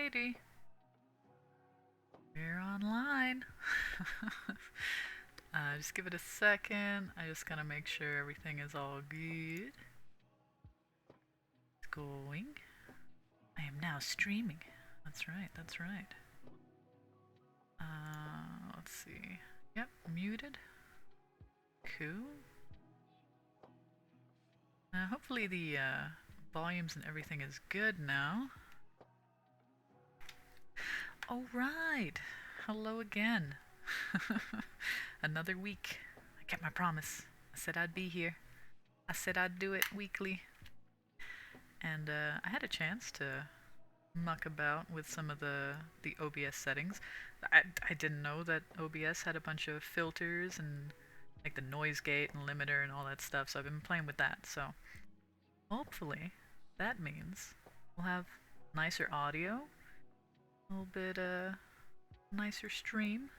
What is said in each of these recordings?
Alrighty. We're online. Just give it a second. I just gotta make sure everything is all good. It's going. I am now streaming. That's right, that's right. Let's see. Yep, muted. Cool. Hopefully the volumes and everything is good now. Alright. Hello again. Another week. I kept my promise. I said I'd be here. I said I'd do it weekly. And I had a chance to muck about with some of the OBS settings. I didn't know that OBS had a bunch of filters and like the noise gate and limiter and all that stuff, so I've been playing with that. So hopefully that means we'll have nicer audio, a little bit nicer stream,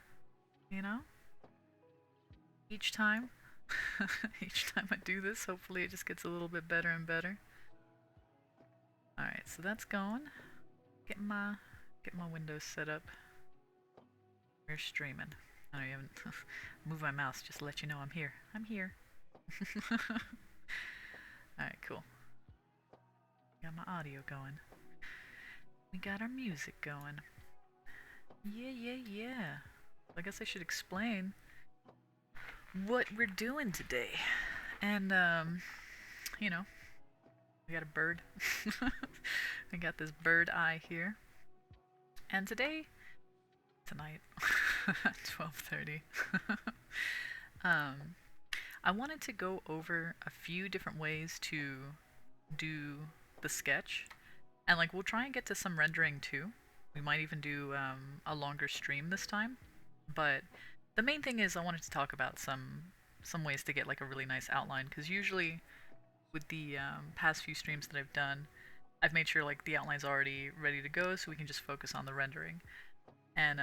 you know? Each time. Each time I do this, hopefully it just gets a little bit better and better. Alright, so that's going. Get my Windows set up. We're streaming. I don't even move my mouse just to let you know I'm here. I'm here. Alright, cool. Got my audio going. We got our music going. Yeah. I guess I should explain what we're doing today. And, you know, we got a bird. We got this bird eye here. And tonight, 12:30. I wanted to go over a few different ways to do the sketch. And like we'll try and get to some rendering too. We might even do a longer stream this time. But the main thing is I wanted to talk about some ways to get like a really nice outline, because usually with the past few streams that I've done, I've made sure like the outline's already ready to go so we can just focus on the rendering. And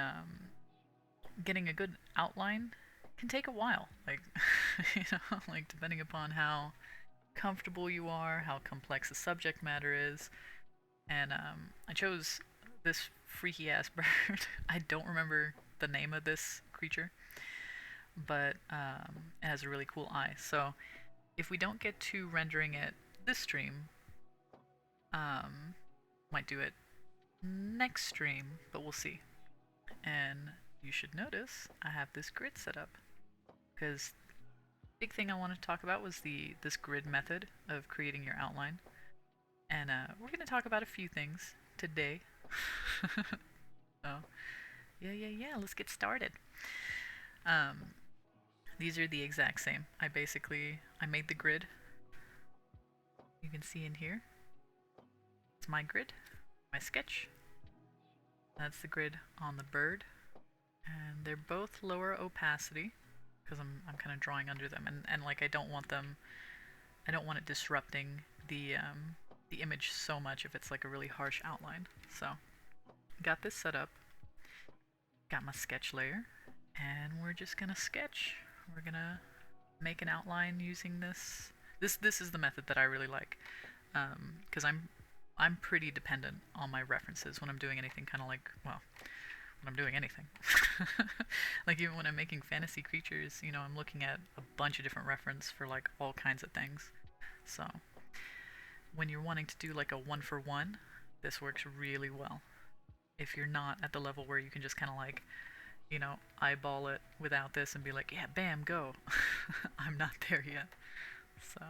getting a good outline can take a while. Like, you know, like depending upon how comfortable you are, how complex the subject matter is. And I chose this freaky ass bird. I don't remember the name of this creature, but it has a really cool eye. So if we don't get to rendering it this stream, might do it next stream, but we'll see. And you should notice I have this grid set up, because big thing I wanted to talk about was this grid method of creating your outline. And we're going to talk about a few things today. So, yeah, let's get started. These are the exact same. I made the grid. You can see in here. It's my grid, my sketch. That's the grid on the bird. And they're both lower opacity, because I'm kind of drawing under them. And like I don't want it disrupting the image so much if it's like a really harsh outline. So, got this set up. Got my sketch layer, and we're just gonna sketch. We're gonna make an outline using this. This is the method that I really like, because I'm pretty dependent on my references when I'm doing anything. Kind of like, well, when I'm doing anything. Like even when I'm making fantasy creatures, you know, I'm looking at a bunch of different reference for like all kinds of things. So when you're wanting to do like a one-for-one, this works really well. If you're not at the level where you can just kind of like, you know, eyeball it without this and be like, yeah, bam, go. I'm not there yet. So,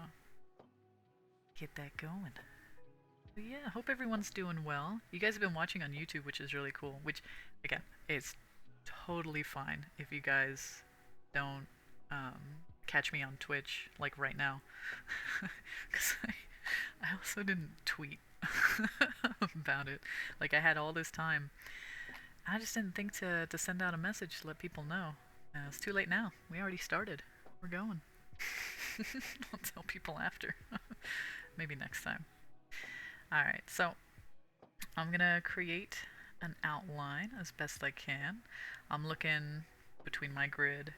get that going. But yeah, hope everyone's doing well. You guys have been watching on YouTube, which is really cool. Which, again, it's totally fine if you guys don't catch me on Twitch, like right now. Because I also didn't tweet about it. Like, I had all this time. I just didn't think to send out a message to let people know. It's too late now. We already started. We're going. I'll tell people after. Maybe next time. Alright, so I'm gonna create an outline as best I can. I'm looking between my grid,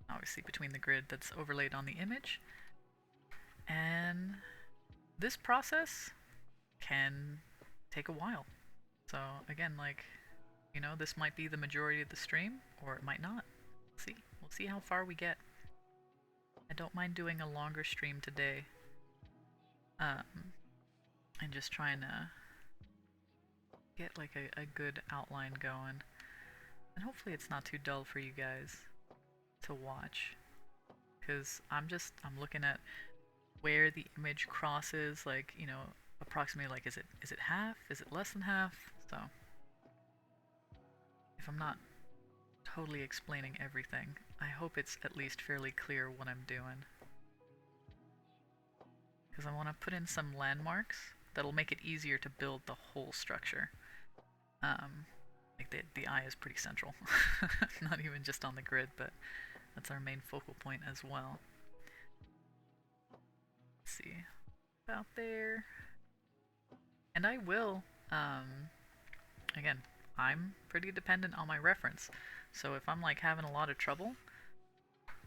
obviously between the grid that's overlaid on the image. And this process can take a while. So again, like, you know, this might be the majority of the stream, or it might not. See, we'll see how far we get. I don't mind doing a longer stream today, and just trying to get like a good outline going, and hopefully it's not too dull for you guys to watch, because I'm looking at where the image crosses, like, you know, approximately, like, is it half, is it less than half? So if I'm not totally explaining everything, I hope it's at least fairly clear what I'm doing, because I want to put in some landmarks that'll make it easier to build the whole structure. Like the eye is pretty central, not even just on the grid, but that's our main focal point as well. Let's see, about there. And I will, again, I'm pretty dependent on my reference. So if I'm like having a lot of trouble,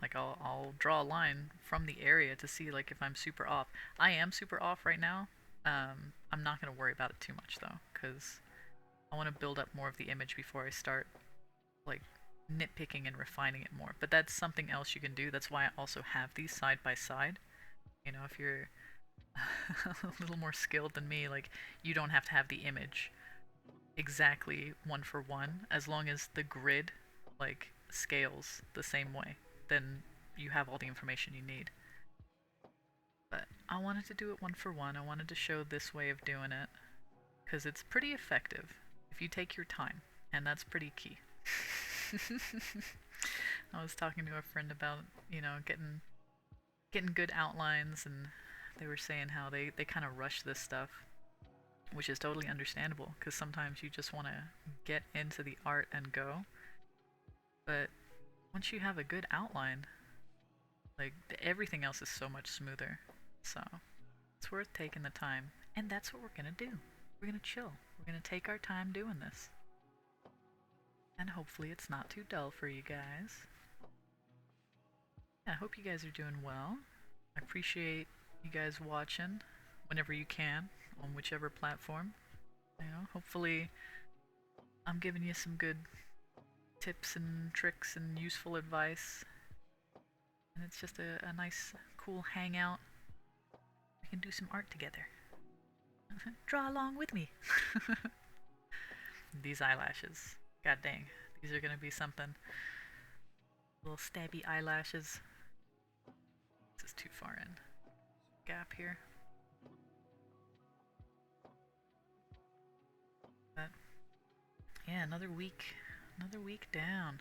like I'll draw a line from the area to see like if I'm super off. I am super off right now. I'm not going to worry about it too much though, because I want to build up more of the image before I start like nitpicking and refining it more. But that's something else you can do. That's why I also have these side by side. You know, if you're a little more skilled than me, like, you don't have to have the image exactly one for one, as long as the grid like scales the same way, then you have all the information you need. But I wanted to do it one for one. I wanted to show this way of doing it because it's pretty effective if you take your time, and that's pretty key. I was talking to a friend about, you know, getting good outlines, and they were saying how they kind of rush this stuff, which is totally understandable, because sometimes you just want to get into the art and go. But once you have a good outline, like, everything else is so much smoother. So it's worth taking the time, and that's what we're gonna do. We're gonna chill. We're gonna take our time doing this, and hopefully it's not too dull for you guys. Yeah, I hope you guys are doing well. I appreciate you guys watching whenever you can, on whichever platform. You know, hopefully I'm giving you some good tips and tricks and useful advice, and it's just a nice, cool hangout. We can do some art together. Draw along with me. These eyelashes, god dang, these are gonna be something. Little stabby eyelashes. This is too far in. Gap here. But yeah, another week down.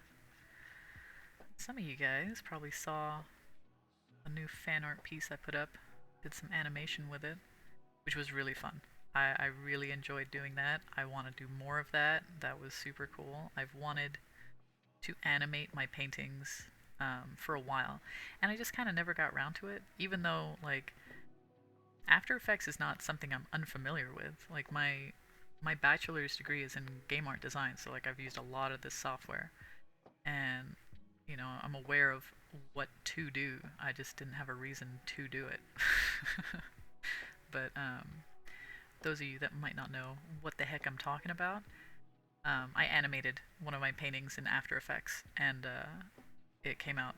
Some of you guys probably saw a new fan art piece I put up. Did some animation with it, which was really fun. I really enjoyed doing that. I want to do more of that. That was super cool. I've wanted to animate my paintings for a while, and I just kind of never got around to it, even though, like, After Effects is not something I'm unfamiliar with. Like, my bachelor's degree is in game art design, so like I've used a lot of this software, and you know, I'm aware of what to do. I just didn't have a reason to do it. But those of you that might not know what the heck I'm talking about, I animated one of my paintings in After Effects, and it came out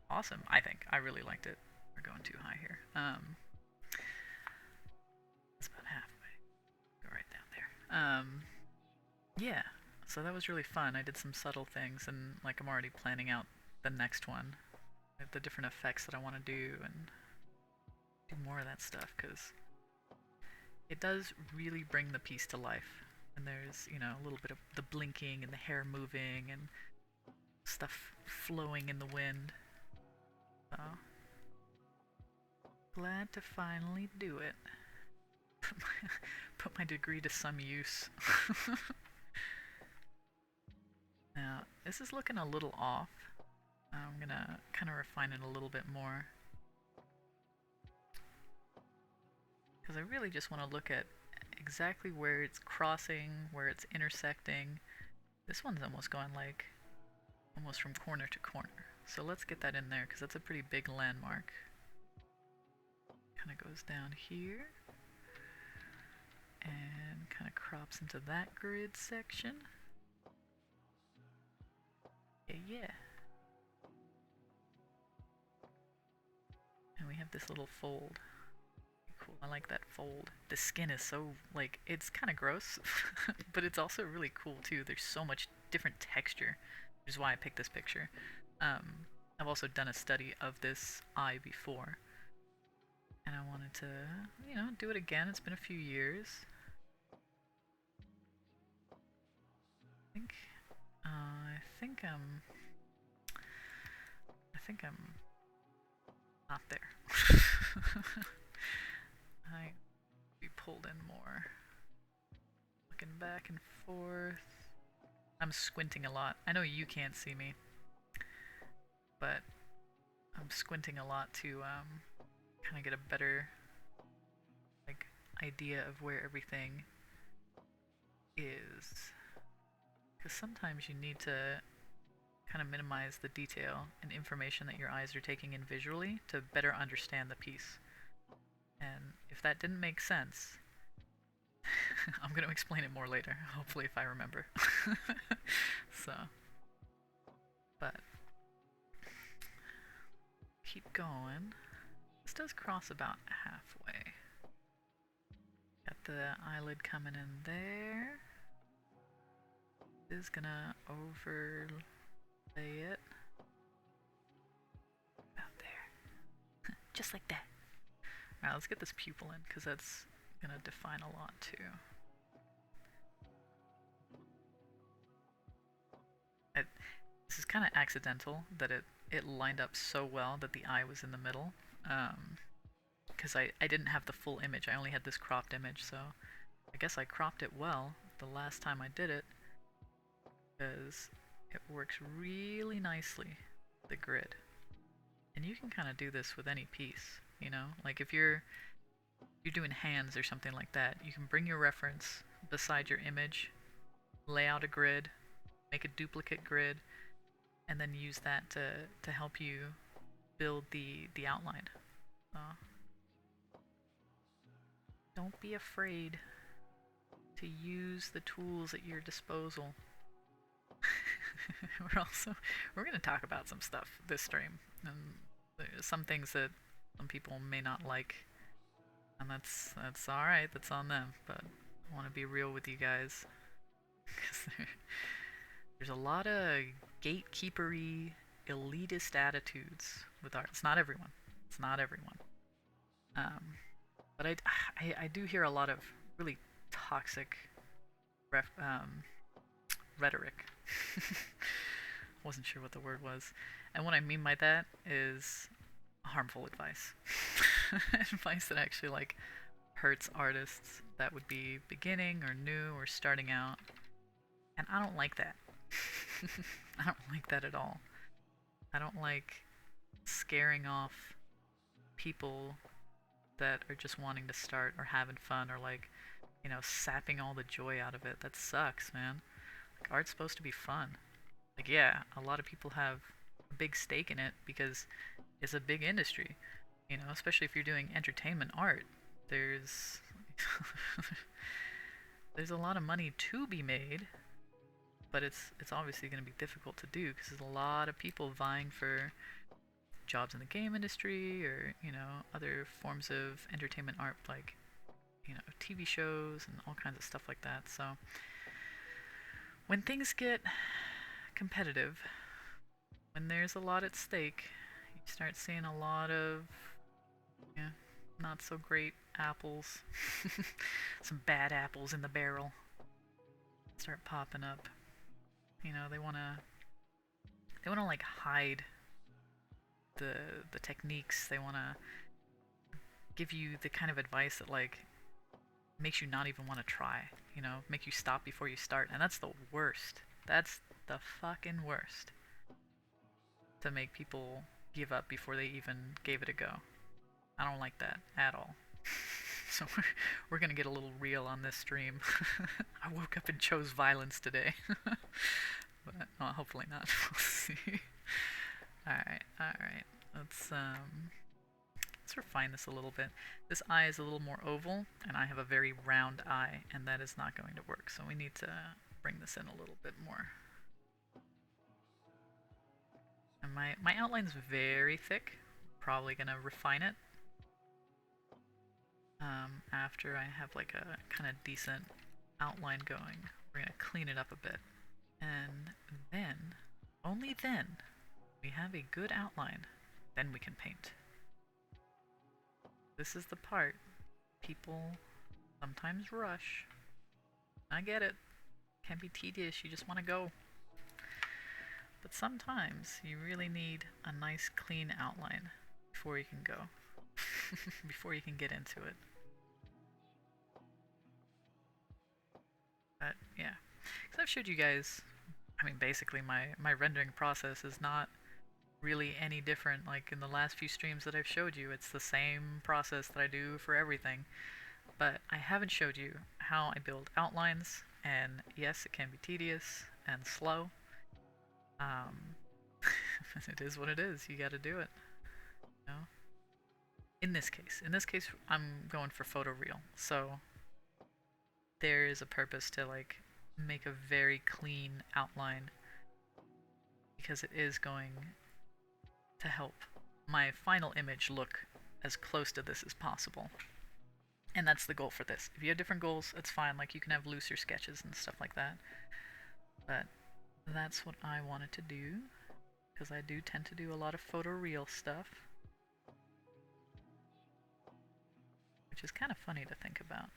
awesome, I think. I really liked it. We're going too high here. It's about halfway. Go right down there. Yeah, so that was really fun. I did some subtle things, and like I'm already planning out the next one. The different effects that I want to do, and do more of that stuff, because it does really bring the piece to life. And there's, you know, a little bit of the blinking and the hair moving and stuff flowing in the wind. So, glad to finally do it. Put my degree to some use. Now, this is looking a little off. I'm gonna kind of refine it a little bit more, because I really just want to look at exactly where it's crossing, where it's intersecting. This one's almost going like almost from corner to corner. So let's get that in there, because that's a pretty big landmark. Kind of goes down here and kind of crosses drops into that grid section. Yeah. And we have this little fold. Cool, I like that fold. The skin is so, like, it's kind of gross, but it's also really cool too. There's so much different texture, which is why I picked this picture. I've also done a study of this eye before, and I wanted to, you know, do it again. It's been a few years. I think I'm not there. I be pulled in more. Looking back and forth. I'm squinting a lot. I know you can't see me, but I'm squinting a lot to kind of get a better like idea of where everything is. Because sometimes you need to kind of minimize the detail and information that your eyes are taking in visually to better understand the piece. And if that didn't make sense, I'm going to explain it more later, hopefully if I remember. So, but keep going. This does cross about halfway. Got the eyelid coming in there. This is gonna overlay it. About there. Just like that. Alright, let's get this pupil in, because that's gonna define a lot too. This is kind of accidental that it lined up so well that the eye was in the middle. Because I didn't have the full image. I only had this cropped image, so I guess I cropped it well the last time I did it, because it works really nicely, the grid. And you can kind of do this with any piece, you know? Like if you're doing hands or something like that, you can bring your reference beside your image, lay out a grid, make a duplicate grid, and then use that to help you build the outline. Don't be afraid to use the tools at your disposal. We're going to talk about some stuff this stream, and there's some things that some people may not like, and that's all right. That's on them. But I want to be real with you guys, because there's a lot of gatekeepery, elitist attitudes with art. It's not everyone. It's not everyone. But I do hear a lot of really toxic rhetoric. Wasn't sure what the word was. And what I mean by that is harmful advice. Advice that actually like hurts artists that would be beginning or new or starting out. And I don't like that. I don't like that at all. I don't like scaring off people that are just wanting to start or having fun or like, you know, sapping all the joy out of it. That sucks, man. Like, art's supposed to be fun. Like, yeah, a lot of people have a big stake in it because it's a big industry. You know, especially if you're doing entertainment art. There's there's a lot of money to be made, but it's obviously going to be difficult to do because there's a lot of people vying for jobs in the game industry or, you know, other forms of entertainment art like, you know, TV shows and all kinds of stuff like that. So when things get competitive, when there's a lot at stake, you start seeing a lot of, yeah, not so great apples, some bad apples in the barrel start popping up. You know, they wanna like hide the techniques. They wanna give you the kind of advice that like makes you not even want to try, you know, make you stop before you start. And that's the worst. That's the fucking worst. To make people give up before they even gave it a go. I don't like that at all. So we're gonna get a little real on this stream. I woke up and chose violence today. But hopefully not. We'll see. Alright. Let's Let's refine this a little bit. This eye is a little more oval, and I have a very round eye, and that is not going to work. So we need to bring this in a little bit more. And my outline's very thick. Probably gonna refine it after I have like a kind of decent outline going. We're gonna clean it up a bit, and then, only then, we have a good outline. Then we can paint. This is the part people sometimes rush. I get it. Can be tedious. You just want to go. But sometimes you really need a nice clean outline before you can go. Before you can get into it. But yeah. Because I've showed you guys, I mean basically my rendering process is not really any different. Like in the last few streams that I've showed you, it's the same process that I do for everything. But I haven't showed you how I build outlines, and yes, it can be tedious and slow. It is what it is. You gotta do it. You know? In this case, I'm going for photoreal. So there is a purpose to like make a very clean outline, because it is going to help my final image look as close to this as possible. And that's the goal for this. If you have different goals, it's fine. Like you can have looser sketches and stuff like that. But that's what I wanted to do, because I do tend to do a lot of photoreal stuff. Which is kind of funny to think about.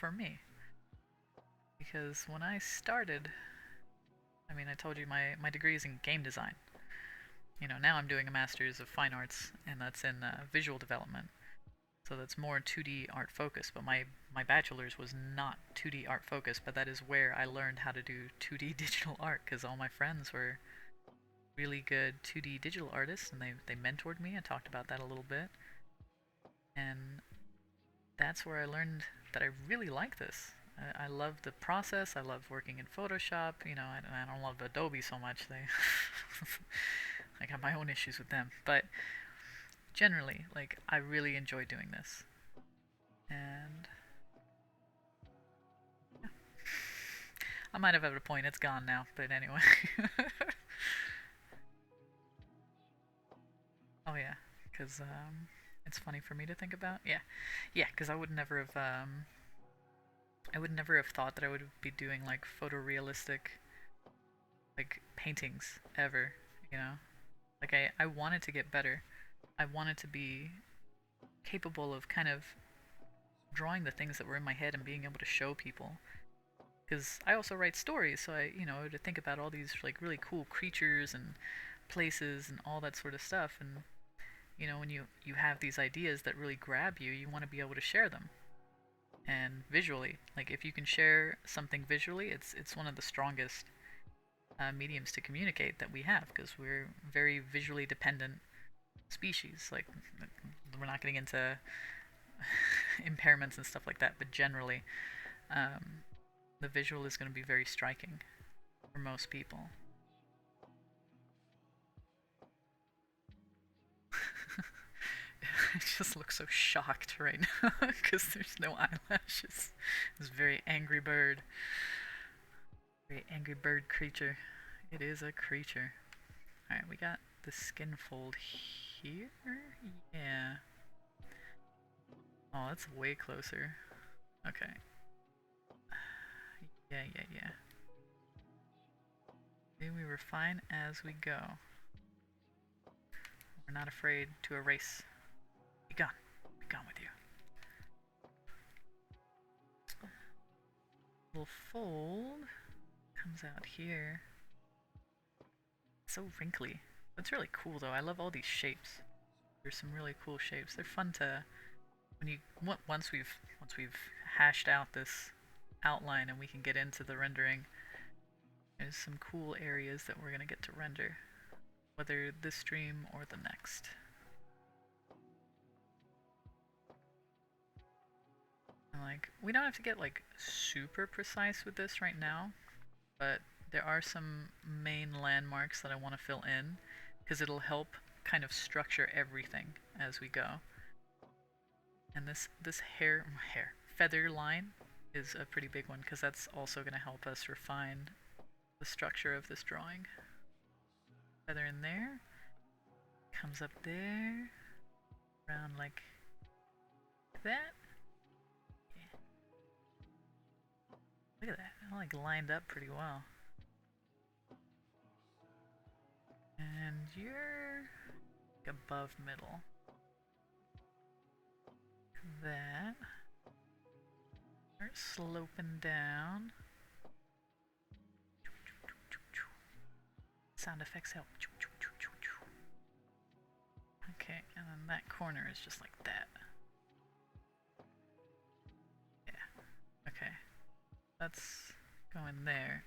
For me. Because when I started, I mean, I told you my degree is in game design. You know, now I'm doing a Master's of Fine Arts, and that's in visual development. So that's more 2D art focused, but my bachelor's was not 2D art focused, but that is where I learned how to do 2D digital art, because all my friends were really good 2D digital artists, and they mentored me and talked about that a little bit. And that's where I learned that I really like this. I love the process. I love working in Photoshop. You know, I don't love Adobe so much. I got my own issues with them. But generally, like, I really enjoy doing this. And yeah. I might have at a point. It's gone now. But anyway. Oh yeah, because it's funny for me to think about. Yeah, because I would never have thought that I would be doing like photorealistic like paintings ever. You know, like I wanted to get better. I wanted to be capable of kind of drawing the things that were in my head and being able to show people. Because I also write stories, so I to think about all these like really cool creatures and places and all that sort of stuff. And when you have these ideas that really grab you, you want to be able to share them. And visually, like if you can share something visually, it's one of the strongest mediums to communicate that we have, because we're very visually dependent species. Like we're not getting into impairments and stuff like that, but generally, the visual is going to be very striking for most people. I just look so shocked right now because there's no eyelashes. This very angry bird. Very angry bird creature. It is a creature. Alright, we got the skin fold here? Yeah. Oh, that's way closer. Okay. Yeah. Maybe we refine as we go. We're not afraid to erase. Be gone. Be gone with you. Little fold comes out here. It's so wrinkly. That's really cool though. I love all these shapes. There's some really cool shapes. They're fun to once we've hashed out this outline and we can get into the rendering. There's some cool areas that we're gonna get to render, whether this stream or the next. And like, we don't have to get like super precise with this right now, but there are some main landmarks that I want to fill in, because it'll help kind of structure everything as we go. And this feather line is a pretty big one because that's also going to help us refine the structure of this drawing. Feather in there, comes up there, around like that. Yeah. Look at that, I like lined up pretty well. And you're like above middle. That. Start sloping down. Sound effects help. Okay, and then that corner is just like that. Yeah. Okay. That's going there.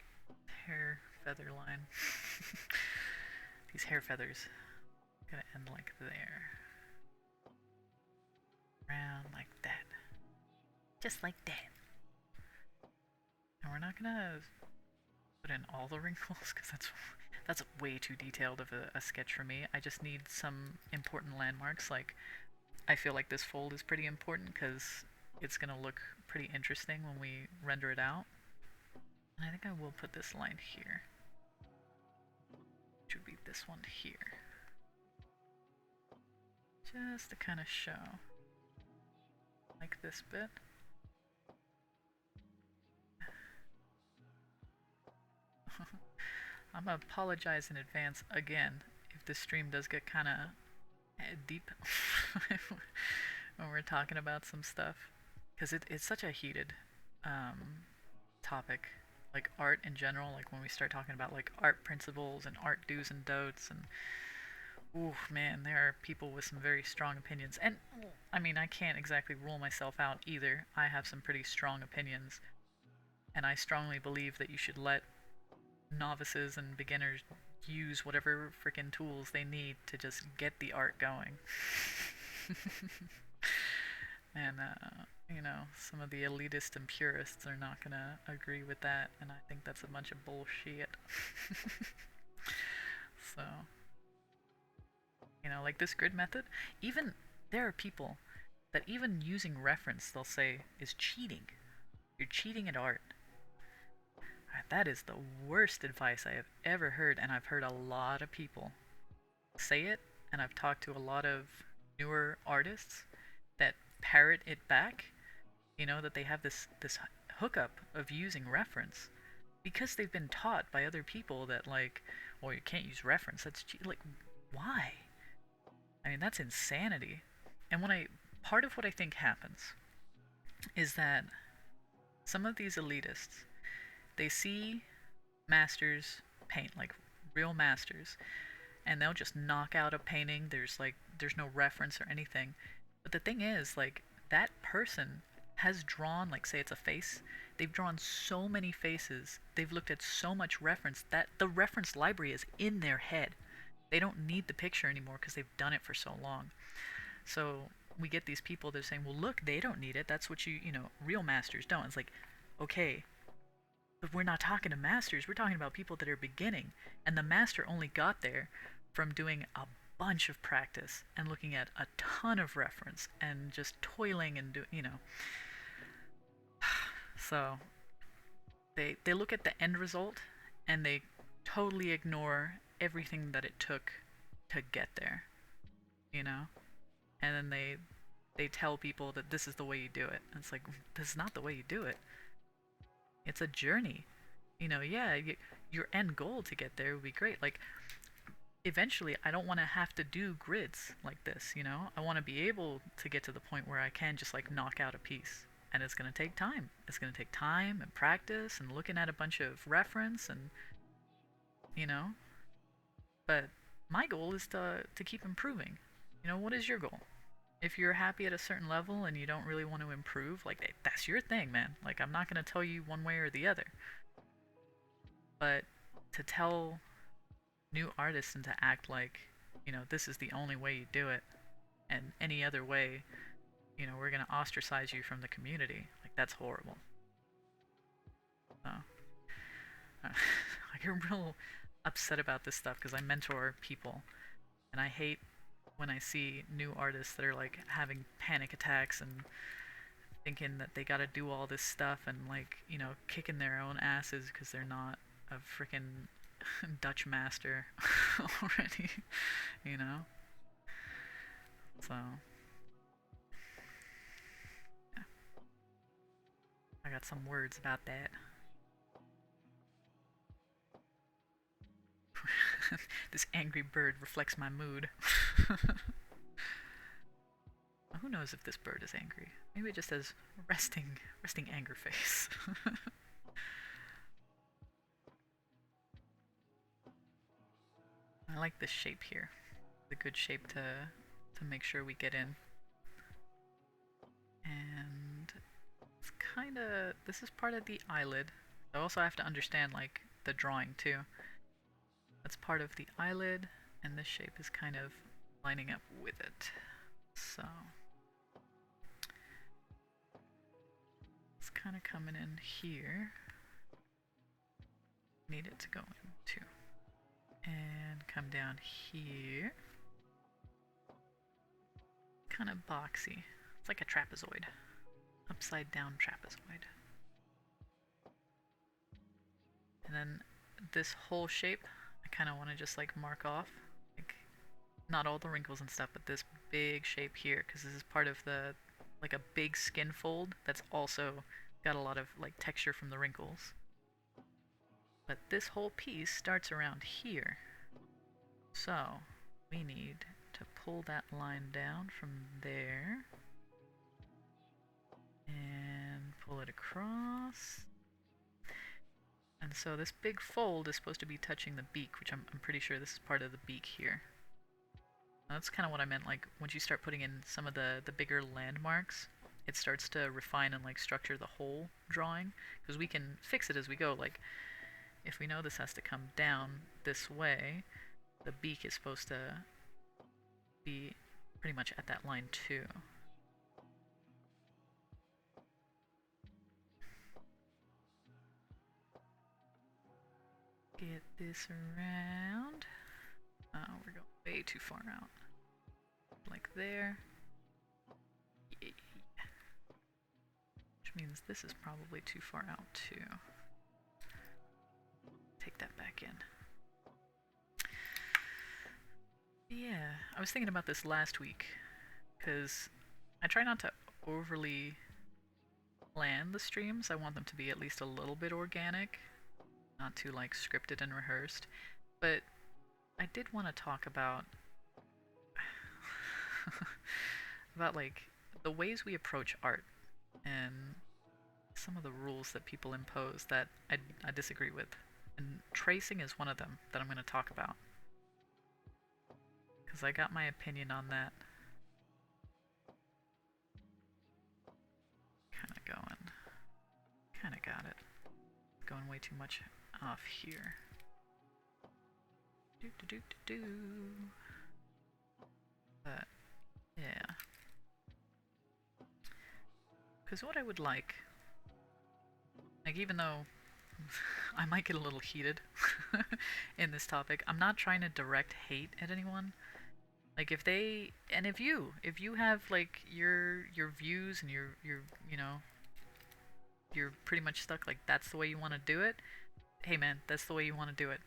Hair feather line. These hair feathers gonna end like there. Round like that. Just like that. And we're not gonna put in all the wrinkles because that's way too detailed of a sketch for me. I just need some important landmarks. Like, I feel like this fold is pretty important because it's gonna look pretty interesting when we render it out. And I think I will put this line here. Which would be this one here. Just to kind of show. Like this bit. I'm gonna apologize in advance again if this stream does get kind of deep when we're talking about some stuff, because it's such a heated topic, like art in general. Like when we start talking about like art principles and art do's and don'ts, and ooh man, there are people with some very strong opinions. And I mean, I can't exactly rule myself out either. I have some pretty strong opinions, and I strongly believe that you should let novices and beginners use whatever freaking tools they need to just get the art going. And you know, some of the elitist and purists are not gonna agree with that, and I think that's a bunch of bullshit. So, you know, like this grid method, even there are people that even using reference they'll say is cheating. You're cheating at art. That is the worst advice I have ever heard, and I've heard a lot of people say it, and I've talked to a lot of newer artists that parrot it back, you know, that they have this hookup of using reference because they've been taught by other people that, like, well, you can't use reference, that's like, why? I mean, that's insanity. And part of what I think happens is that some of these elitists, they see masters paint, like real masters, and they'll just knock out a painting. There's no reference or anything. But the thing is, like, that person has drawn, like, say it's a face, they've drawn so many faces, they've looked at so much reference that the reference library is in their head. They don't need the picture anymore because they've done it for so long. So we get these people that are saying, well, look, they don't need it. That's what you know, real masters don't. It's like, okay, but we're not talking to masters. We're talking about people that are beginning. And the master only got there from doing a bunch of practice and looking at a ton of reference and just toiling and you know. So they look at the end result and they totally ignore everything that it took to get there, you know? And then they tell people that this is the way you do it. And it's like, this is not the way you do it. It's a journey. You know, yeah, your end goal to get there would be great. Like, eventually, I don't want to have to do grids like this, you know? I want to be able to get to the point where I can just, like, knock out a piece. And it's going to take time. It's going to take time and practice and looking at a bunch of reference and, you know? But my goal is to keep improving. You know, what is your goal? If you're happy at a certain level and you don't really want to improve, like, that's your thing, man. Like, I'm not going to tell you one way or the other. But to tell new artists and to act like, you know, this is the only way you do it, and any other way, you know, we're going to ostracize you from the community, like, that's horrible. So, I get real upset about this stuff because I mentor people, And I hate when I see new artists that are like having panic attacks and thinking that they gotta do all this stuff and like, you know, kicking their own asses because they're not a freaking Dutch master already, you know? So, yeah, I got some words about that. This angry bird reflects my mood. Who knows if this bird is angry? Maybe it just has resting anger face. I like this shape here. It's a good shape to make sure we get in. And it's kind of, this is part of the eyelid. I also have to understand like the drawing too. That's part of the eyelid, and this shape is kind of lining up with it. So it's kind of coming in here. Need it to go in too. And come down here. Kind of boxy. It's like a trapezoid. Upside down trapezoid. And then this whole shape, I kind of want to just like mark off. Like, not all the wrinkles and stuff, but this big shape here, because this is part of the, like a big skin fold that's also got a lot of like texture from the wrinkles. But this whole piece starts around here. So we need to pull that line down from there and pull it across. And so this big fold is supposed to be touching the beak, which I'm pretty sure this is part of the beak here. Now that's kind of what I meant, like once you start putting in some of the bigger landmarks, it starts to refine and like structure the whole drawing, because we can fix it as we go. Like if we know this has to come down this way, the beak is supposed to be pretty much at that line too. Get this around. Oh, we're going way too far out. Like there. Yeah. Which means this is probably too far out too. Take that back in. Yeah, I was thinking about this last week, because I try not to overly plan the streams. I want them to be at least a little bit organic, not too like scripted and rehearsed. But I did want to talk about about like the ways we approach art and some of the rules that people impose that I disagree with. And tracing is one of them that I'm going to talk about, because I got my opinion on that. Kinda got it. Going way too much off here. But, yeah. Because what I would like, even though I might get a little heated in this topic, I'm not trying to direct hate at anyone. Like if you have like your views and your you know, you're pretty much stuck like that's the way you want to do it. Hey man, that's the way you want to do it.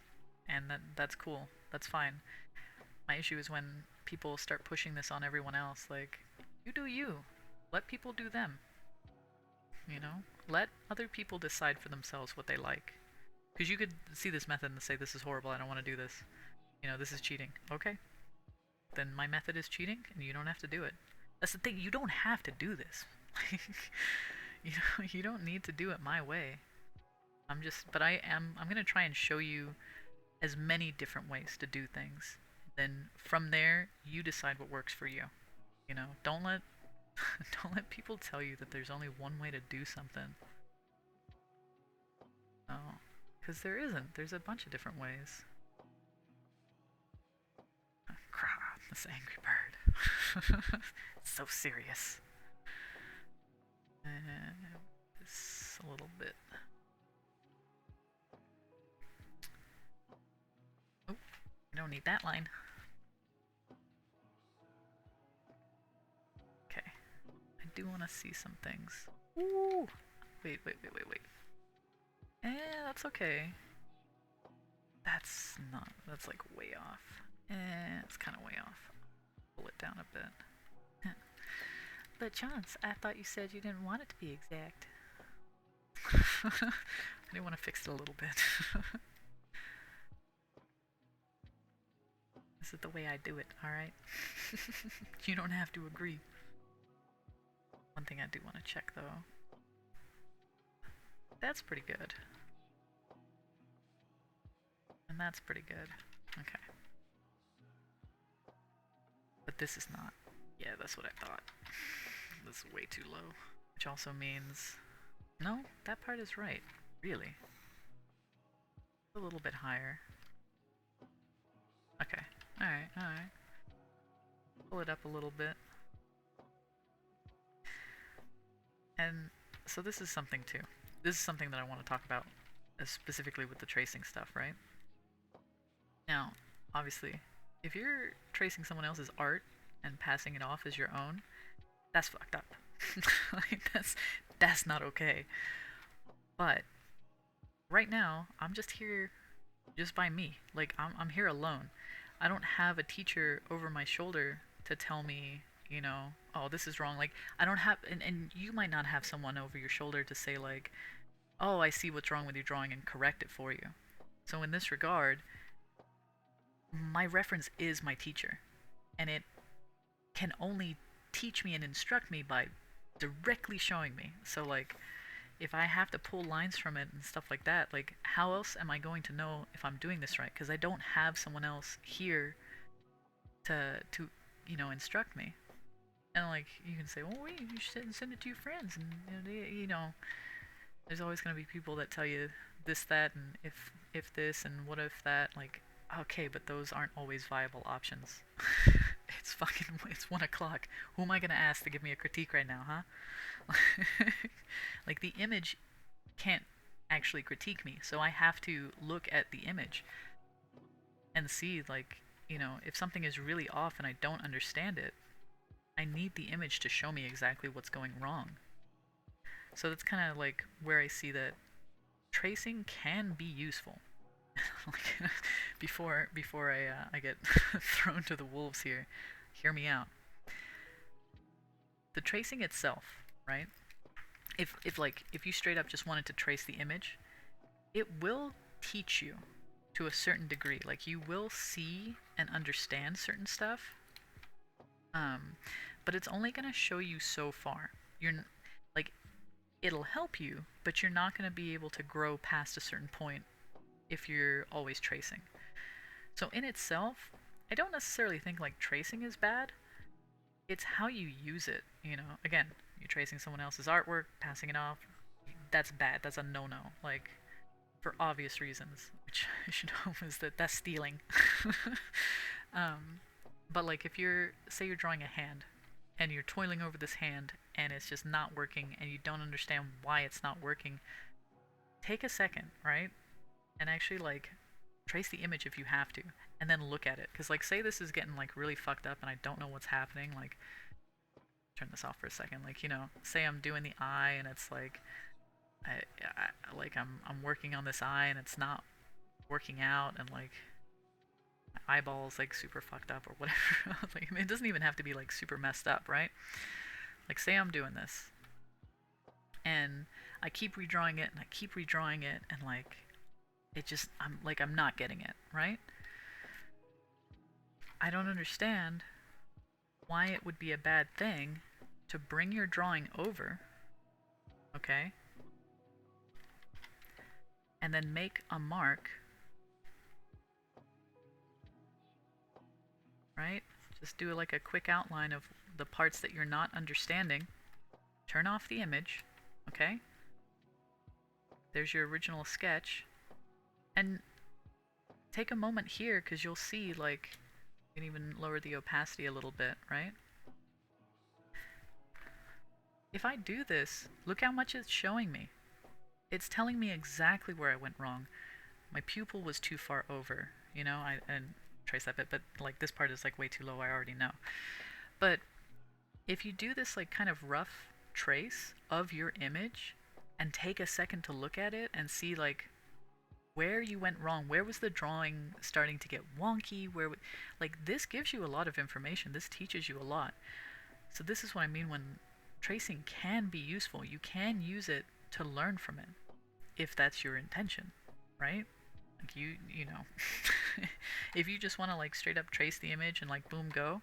And that's cool. That's fine. My issue is when people start pushing this on everyone else, like, you do you. Let people do them. You know? Let other people decide for themselves what they like. Because you could see this method and say, this is horrible, I don't want to do this. You know, this is cheating. Okay. Then my method is cheating, and you don't have to do it. That's the thing, you don't have to do this. You don't need to do it my way. I'm gonna try and show you as many different ways to do things. Then from there, you decide what works for you. You know, don't let people tell you that there's only one way to do something. No, because there isn't. There's a bunch of different ways. This angry bird. So serious. This a little bit. Oh, I don't need that line. do want to see some things. Ooh! Wait. That's okay. That's like way off. It's kind of way off. Pull it down a bit. But Chance, I thought you said you didn't want it to be exact. I do want to fix it a little bit. This is the way I do it, alright? You don't have to agree. One thing I do want to check though. That's pretty good. And that's pretty good. Okay. But this is not. Yeah, that's what I thought. This is way too low. Which also means... No, that part is right. Really. A little bit higher. Okay. Alright. Pull it up a little bit. And so this is something too. This is something that I want to talk about, specifically with the tracing stuff, right? Now, obviously, if you're tracing someone else's art and passing it off as your own, that's fucked up. Like, that's not okay. But right now, I'm just here just by me. Like, I'm here alone. I don't have a teacher over my shoulder to tell me, you know, oh, this is wrong. Like, I don't have, and you might not have someone over your shoulder to say, like, oh, I see what's wrong with your drawing and correct it for you. So in this regard, my reference is my teacher, and it can only teach me and instruct me by directly showing me. So, like, if I have to pull lines from it and stuff like that, like, how else am I going to know if I'm doing this right? Because I don't have someone else here to you know, instruct me. And, like, you can say, well, wait, you should send it to your friends, and you know, there's always going to be people that tell you this, that, and if this, and what if that. Like, okay, but those aren't always viable options. It's 1 o'clock. Who am I going to ask to give me a critique right now, huh? Like, the image can't actually critique me, so I have to look at the image and see, like, you know, if something is really off and I don't understand it, I need the image to show me exactly what's going wrong. So that's kind of like where I see that tracing can be useful. Like, before I get thrown to the wolves here, hear me out. The tracing itself, right? If you straight up just wanted to trace the image, it will teach you to a certain degree. Like, you will see and understand certain stuff, but it's only gonna show you so far. Like, it'll help you, but you're not gonna be able to grow past a certain point if you're always tracing. So in itself, I don't necessarily think like tracing is bad. It's how you use it, you know. Again, you're tracing someone else's artwork, passing it off. That's bad. That's a no-no. Like, for obvious reasons, which I should know is that that's stealing. But like, if say you're drawing a hand, and you're toiling over this hand, and it's just not working, and you don't understand why it's not working, take a second, right? And actually, like, trace the image if you have to, and then look at it. Because, like, say this is getting, like, really fucked up and I don't know what's happening, like, turn this off for a second. Like, you know, say I'm doing the eye and it's like, I'm working on this eye and it's not working out, and, like, my eyeball's, like, super fucked up or whatever. Like, it doesn't even have to be, like, super messed up, right? Like, say I'm doing this, and I keep redrawing it and I keep redrawing it, and, like, I'm not getting it, right? I don't understand why it would be a bad thing to bring your drawing over, okay? And then make a mark, right? Just do like a quick outline of the parts that you're not understanding. Turn off the image, okay? There's your original sketch. And take a moment here, because you'll see, like, you can even lower the opacity a little bit, right? If I do this, look how much it's showing me. It's telling me exactly where I went wrong. My pupil was too far over, you know, and trace that bit, but, like, this part is, like, way too low, I already know. But if you do this, like, kind of rough trace of your image and take a second to look at it and see like where you went wrong, where was the drawing starting to get wonky, like this gives you a lot of information. This teaches you a lot. So this is what I mean when tracing can be useful. You can use it to learn from it if that's your intention, right? Like you know, if you just want to like straight up trace the image and like boom go,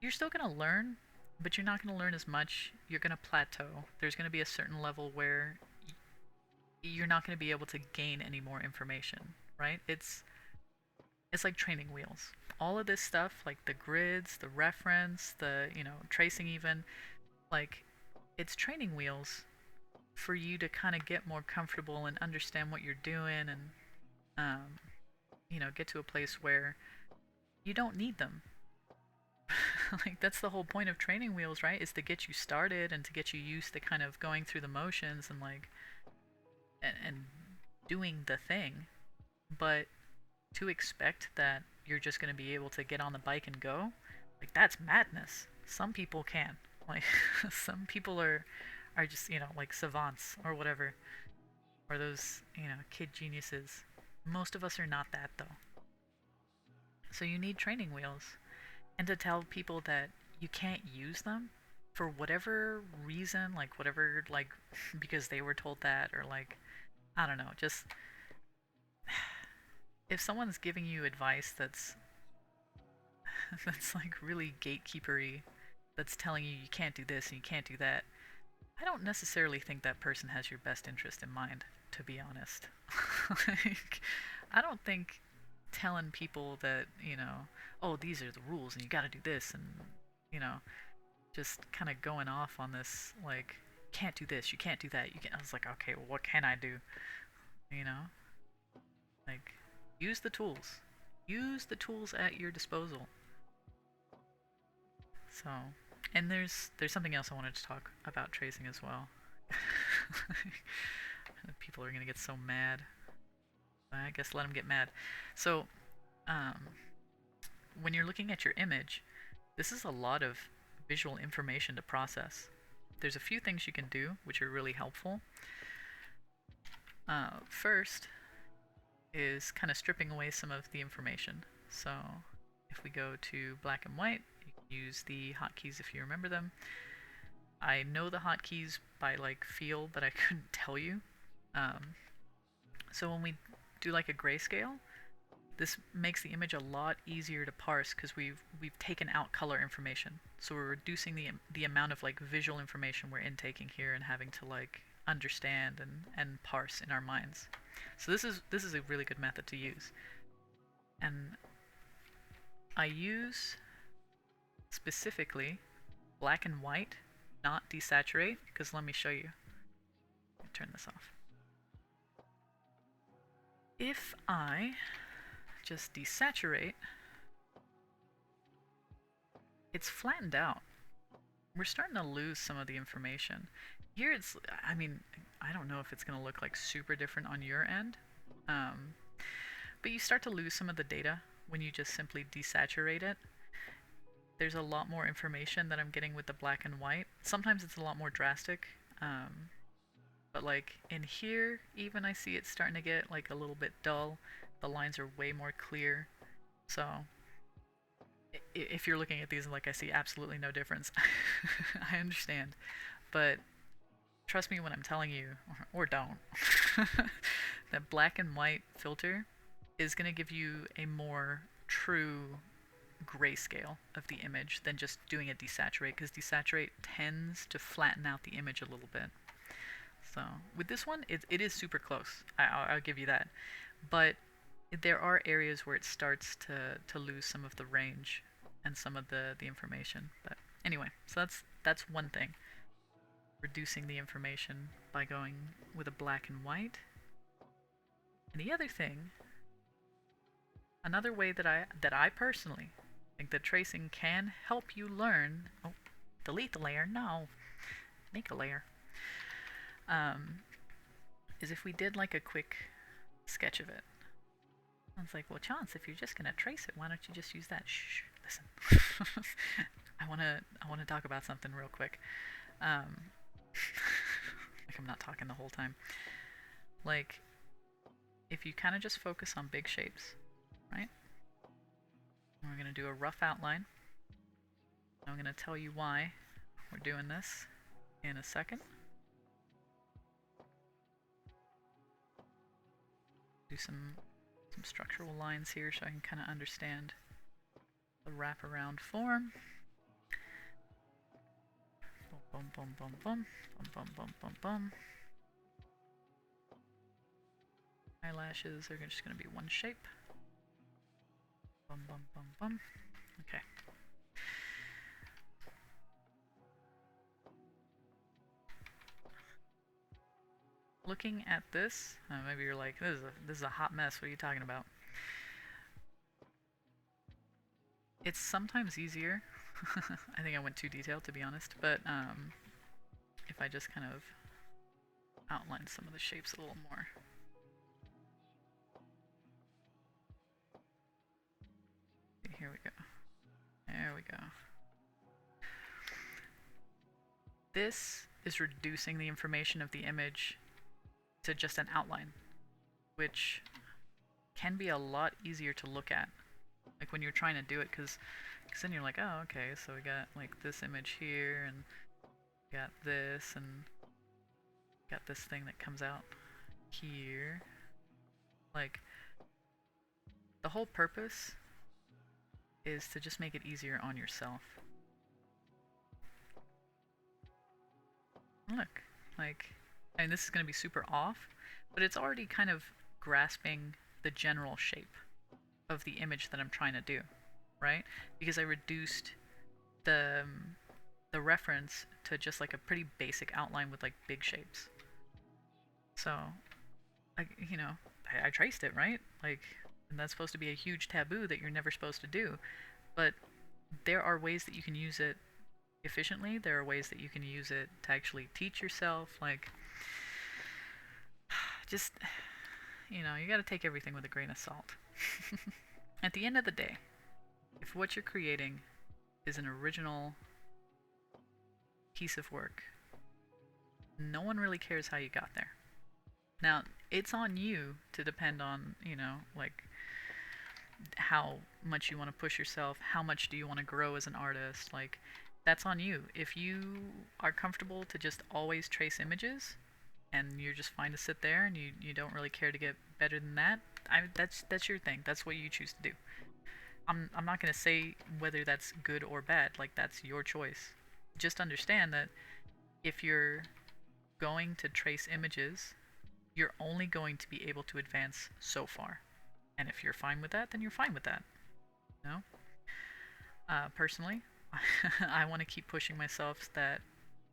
you're still going to learn, but you're not going to learn as much. You're going to plateau. There's going to be a certain level where you're not going to be able to gain any more information, right? It's like training wheels. All of this stuff, like the grids, the reference, the, you know, tracing even, like it's training wheels for you to kind of get more comfortable and understand what you're doing and you know, get to a place where you don't need them. Like that's the whole point of training wheels, right? Is to get you started and to get you used to kind of going through the motions and like and doing the thing. But to expect that you're just going to be able to get on the bike and go, like that's madness. Some people can. Like some people are just, you know, like savants or whatever. Or those, you know, kid geniuses. Most of us are not that though. So you need training wheels. And to tell people that you can't use them for whatever reason, like whatever, like because they were told that, or like, I don't know, just if someone's giving you advice that's that's like really gatekeepery, that's telling you you can't do this and you can't do that, I don't necessarily think that person has your best interest in mind, to be honest. Like, I don't think telling people that, you know, oh, these are the rules and you gotta do this and, you know, just kind of going off on this, like, can't do this, you can't do that, you can't. I was like, okay, well, what can I do? You know? Like, use the tools. Use the tools at your disposal. So, and there's something else I wanted to talk about tracing as well. People are gonna get so mad. I guess let them get mad. So, um, when you're looking at your image, this is a lot of visual information to process. There's a few things you can do which are really helpful. First is kind of stripping away some of the information. So if we go to black and white, you can use the hotkeys if you remember them. I know the hotkeys by like feel, but I couldn't tell you. So when we do like a grayscale, this makes the image a lot easier to parse because we've taken out color information. So we're reducing the amount of like visual information we're intaking here and having to like understand and parse in our minds. So this is a really good method to use. And I use specifically black and white, not desaturate, because let me show you. Let me turn this off. If I just desaturate, it's flattened out. We're starting to lose some of the information. Here it's, I mean, I don't know if it's going to look like super different on your end, but you start to lose some of the data when you just simply desaturate it. There's a lot more information that I'm getting with the black and white. Sometimes it's a lot more drastic, but like in here, even I see it starting to get like a little bit dull. The lines are way more clear. So if you're looking at these and like I see absolutely no difference, I understand. But trust me when I'm telling you, or don't, that black and white filter is going to give you a more true grayscale of the image than just doing a desaturate, because desaturate tends to flatten out the image a little bit. So with this one, it is super close. I'll give you that. But there are areas where it starts to lose some of the range and some of the information. But anyway, so that's one thing. Reducing the information by going with a black and white. And the other thing, another way that I personally think that tracing can help you learn. Oh, delete the layer. No, make a layer. Is if we did like a quick sketch of it. I was like, well, Chance, if you're just gonna trace it, why don't you just use that? Shh, listen. I wanna talk about something real quick. Um, like I'm not talking the whole time. Like, if you kind of just focus on big shapes, right? We're going to do a rough outline. I'm going to tell you why we're doing this in a second. Do some structural lines here so I can kind of understand the wraparound form. Boom, boom, boom, boom, boom, boom, boom, boom, boom. Eyelashes are just going to be one shape. Bum, bum, bum, bum. Okay. Looking at this, maybe you're like, this is a hot mess. What are you talking about? It's sometimes easier. I think I went too detailed, to be honest, but if I just kind of outline some of the shapes a little more. Here we go. There we go. This is reducing the information of the image to just an outline, which can be a lot easier to look at. Like when you're trying to do it, because then you're like, oh, okay, so we got like this image here, and we got this, and got this thing that comes out here. Like, the whole purpose is to just make it easier on yourself. Look, like, I mean, this is going to be super off, but it's already kind of grasping the general shape of the image that I'm trying to do, right? Because I reduced the reference to just like a pretty basic outline with like big shapes. So, like, you know, I traced it, right? Like, and that's supposed to be a huge taboo that you're never supposed to do. But there are ways that you can use it efficiently. There are ways that you can use it to actually teach yourself. Like, just, you know, you gotta take everything with a grain of salt. At the end of the day, if what you're creating is an original piece of work, no one really cares how you got there. Now, it's on you to depend on, you know, like how much you want to push yourself, how much do you want to grow as an artist, like that's on you. If you are comfortable to just always trace images and you're just fine to sit there and you don't really care to get better than that, that's your thing. That's what you choose to do. I'm not going to say whether that's good or bad. Like, that's your choice. Just understand that if you're going to trace images, you're only going to be able to advance so far. And if you're fine with that, then you're fine with that. You know? Personally, I want to keep pushing myself so that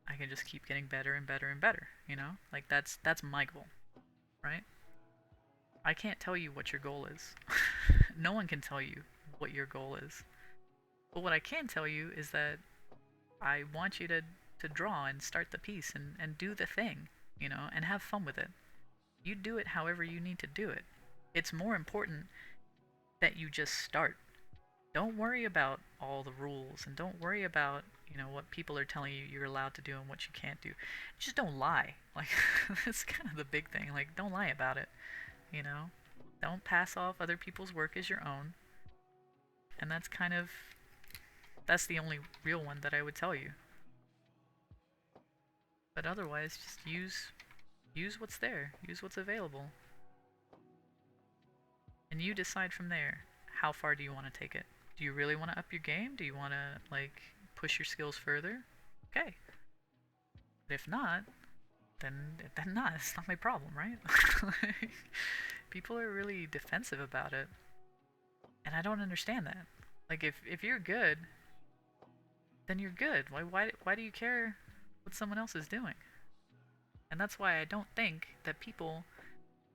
I can just keep getting better and better and better. You know? Like, that's my goal. Right? I can't tell you what your goal is. No one can tell you what your goal is. But what I can tell you is that I want you to draw and start the piece and do the thing, you know, and have fun with it. You do it however you need to do it. It's more important that you just start. Don't worry about all the rules and don't worry about, you know, what people are telling you you're allowed to do and what you can't do. Just don't lie. Like, that's kind of the big thing. Like, don't lie about it, you know? Don't pass off other people's work as your own. And that's the only real one that I would tell you. But otherwise, just use what's there. Use what's available. And you decide from there, how far do you want to take it? Do you really want to up your game? Do you want to, like, push your skills further? Okay. But if not, then not. It's not my problem, right? Like, people are really defensive about it. And I don't understand that. Like, if you're good, then you're good. Why do you care what someone else is doing? And that's why I don't think that people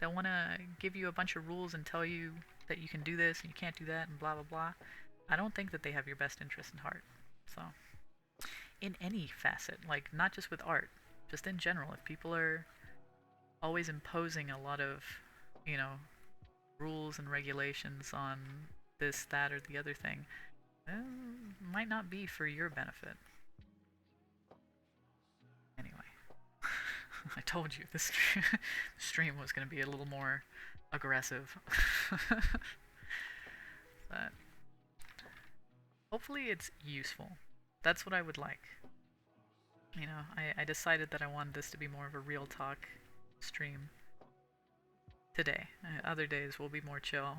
that want to give you a bunch of rules and tell you that you can do this and you can't do that and blah blah blah, I don't think that they have your best interest in heart. So, in any facet, like not just with art, just in general, if people are always imposing a lot of, you know, rules and regulations on this, that, or the other thing, might not be for your benefit. I told you this stream was going to be a little more aggressive. But hopefully it's useful. That's what I would like. You know, I decided that I wanted this to be more of a real talk stream today. Other days will be more chill.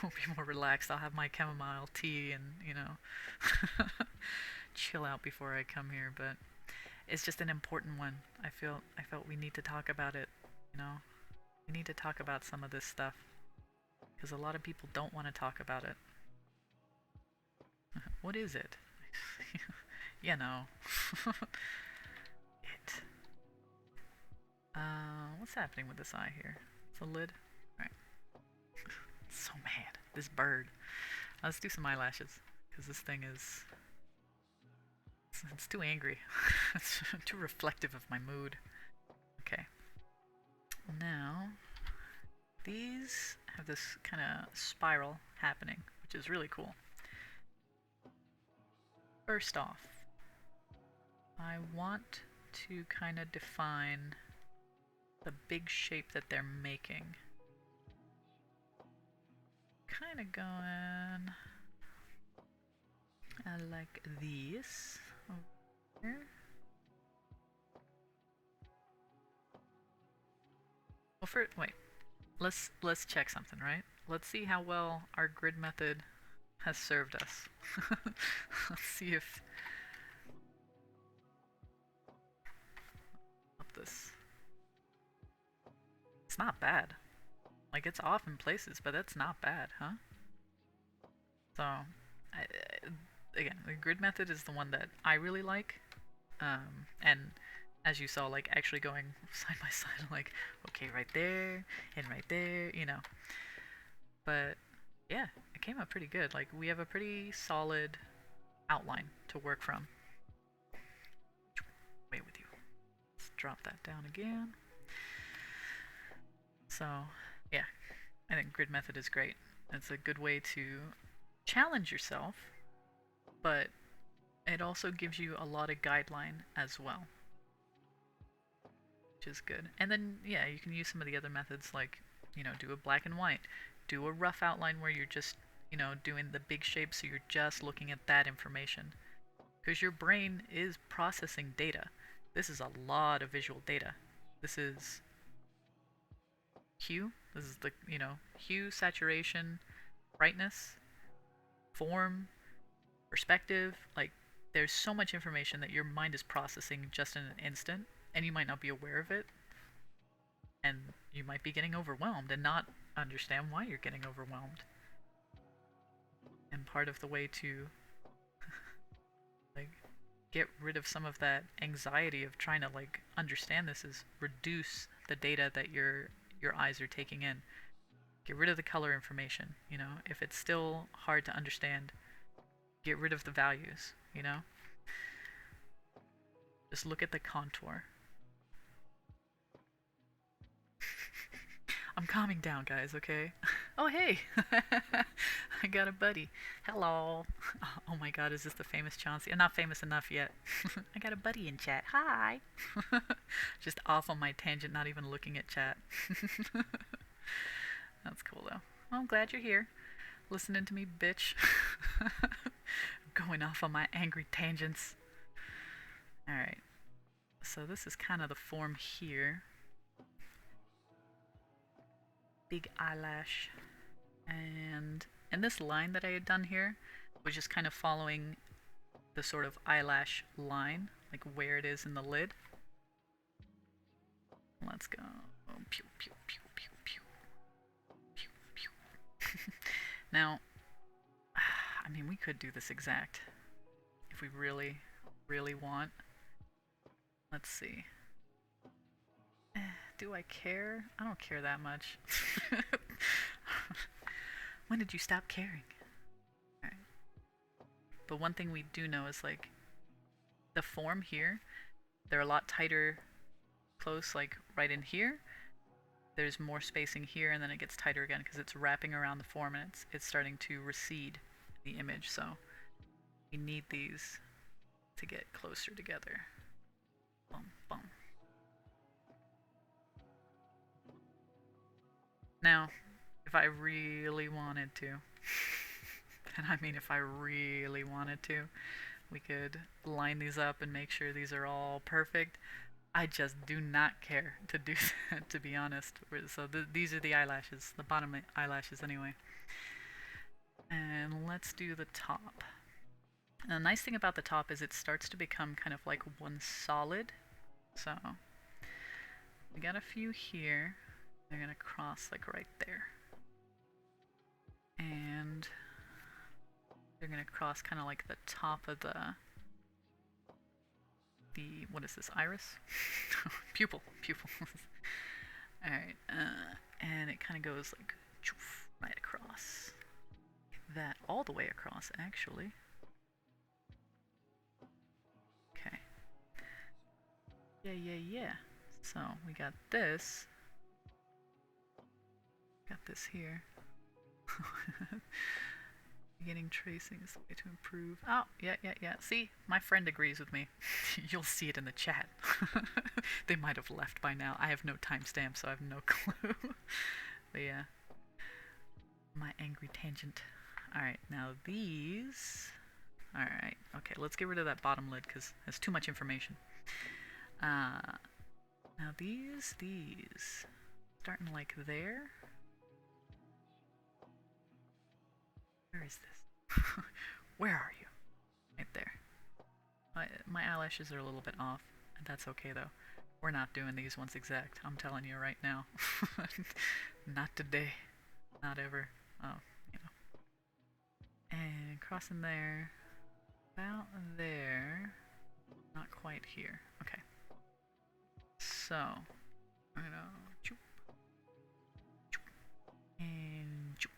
We'll be more relaxed. I'll have my chamomile tea and, you know, chill out before I come here, but it's just an important one. I felt we need to talk about it, you know. We need to talk about some of this stuff because a lot of people don't want to talk about it. What is it? You know. It. What's happening with this eye here? It's a lid? Alright. So mad. This bird. Let's do some eyelashes. Because this thing is... It's too angry. It's too reflective of my mood. Okay. Now, these have this kind of spiral happening, which is really cool. First off, I want to kind of define the big shape that they're making. Kind of going like these over here. Well, wait. Let's check something, right? Let's see how well our grid method has served us. Let's see if this. It's not bad. Like, it's off in places, but that's not bad, huh? So, again, the grid method is the one that I really like. And as you saw, like, actually going side by side, like, okay, right there, and right there, you know. But, yeah, it came out pretty good. Like, we have a pretty solid outline to work from. Wait with you. Let's drop that down again. So, yeah, I think grid method is great. It's a good way to challenge yourself, but it also gives you a lot of guideline as well, which is good. And then, yeah, you can use some of the other methods like, you know, do a black and white, do a rough outline where you're just, you know, doing the big shape so you're just looking at that information. Because your brain is processing data. This is a lot of visual data. This is hue. This is the, you know, hue, saturation, brightness, form, perspective. Like, there's so much information that your mind is processing just in an instant, and you might not be aware of it, and you might be getting overwhelmed and not understand why you're getting overwhelmed. And part of the way to like get rid of some of that anxiety of trying to like understand this is reduce the data that your eyes are taking in. Get rid of the color information, you know. If it's still hard to understand, get rid of the values, you know. Just look at the contour. I'm calming down, guys, okay? Oh, hey! I got a buddy. Hello! Oh my god, is this the famous Chauncey? I'm not famous enough yet. I got a buddy in chat. Hi! Just off on my tangent, not even looking at chat. That's cool, though. Well, I'm glad you're here. Listening to me, bitch. Going off on my angry tangents. Alright. So this is kind of the form here. Big eyelash. And this line that I had done here was just kind of following the sort of eyelash line, like where it is in the lid. Let's go. Pew, pew, pew, pew, pew. Pew, pew. Now, I mean, we could do this exact if we really, really want. Let's see. Do I care? I don't care that much. When did you stop caring? Alright. But one thing we do know is like the form here, they're a lot tighter close, like right in here. There's more spacing here, and then it gets tighter again because it's wrapping around the form and it's starting to recede the image. So we need these to get closer together. Bum, bum. Now, if I really wanted to, and I mean if I really wanted to, we could line these up and make sure these are all perfect. I just do not care to do that, to be honest. So these are the eyelashes, the bottom eyelashes anyway. And let's do the top. And the nice thing about the top is it starts to become kind of like one solid. So we got a few here. They're gonna cross like right there. And they're gonna cross kind of like the top of the what is this, iris? Pupil. Alright, and it kind of goes like right across. That all the way across, actually. Okay. Yeah. So we got this. Got this here. Beginning tracing is the way to improve. Oh, yeah. See, my friend agrees with me. You'll see it in the chat. They might have left by now. I have no timestamp, so I have no clue. But yeah. My angry tangent. Alright, now these... Alright, okay, let's get rid of that bottom lid because there's too much information. Now these... Starting like there. Where is this? Where are you? Right there. My eyelashes are a little bit off, and that's okay though. We're not doing these ones exact, I'm telling you right now. Not today. Not ever. Oh, you know. And crossing there. About there. Not quite here. Okay. So, I'm gonna choop, choop, and choop.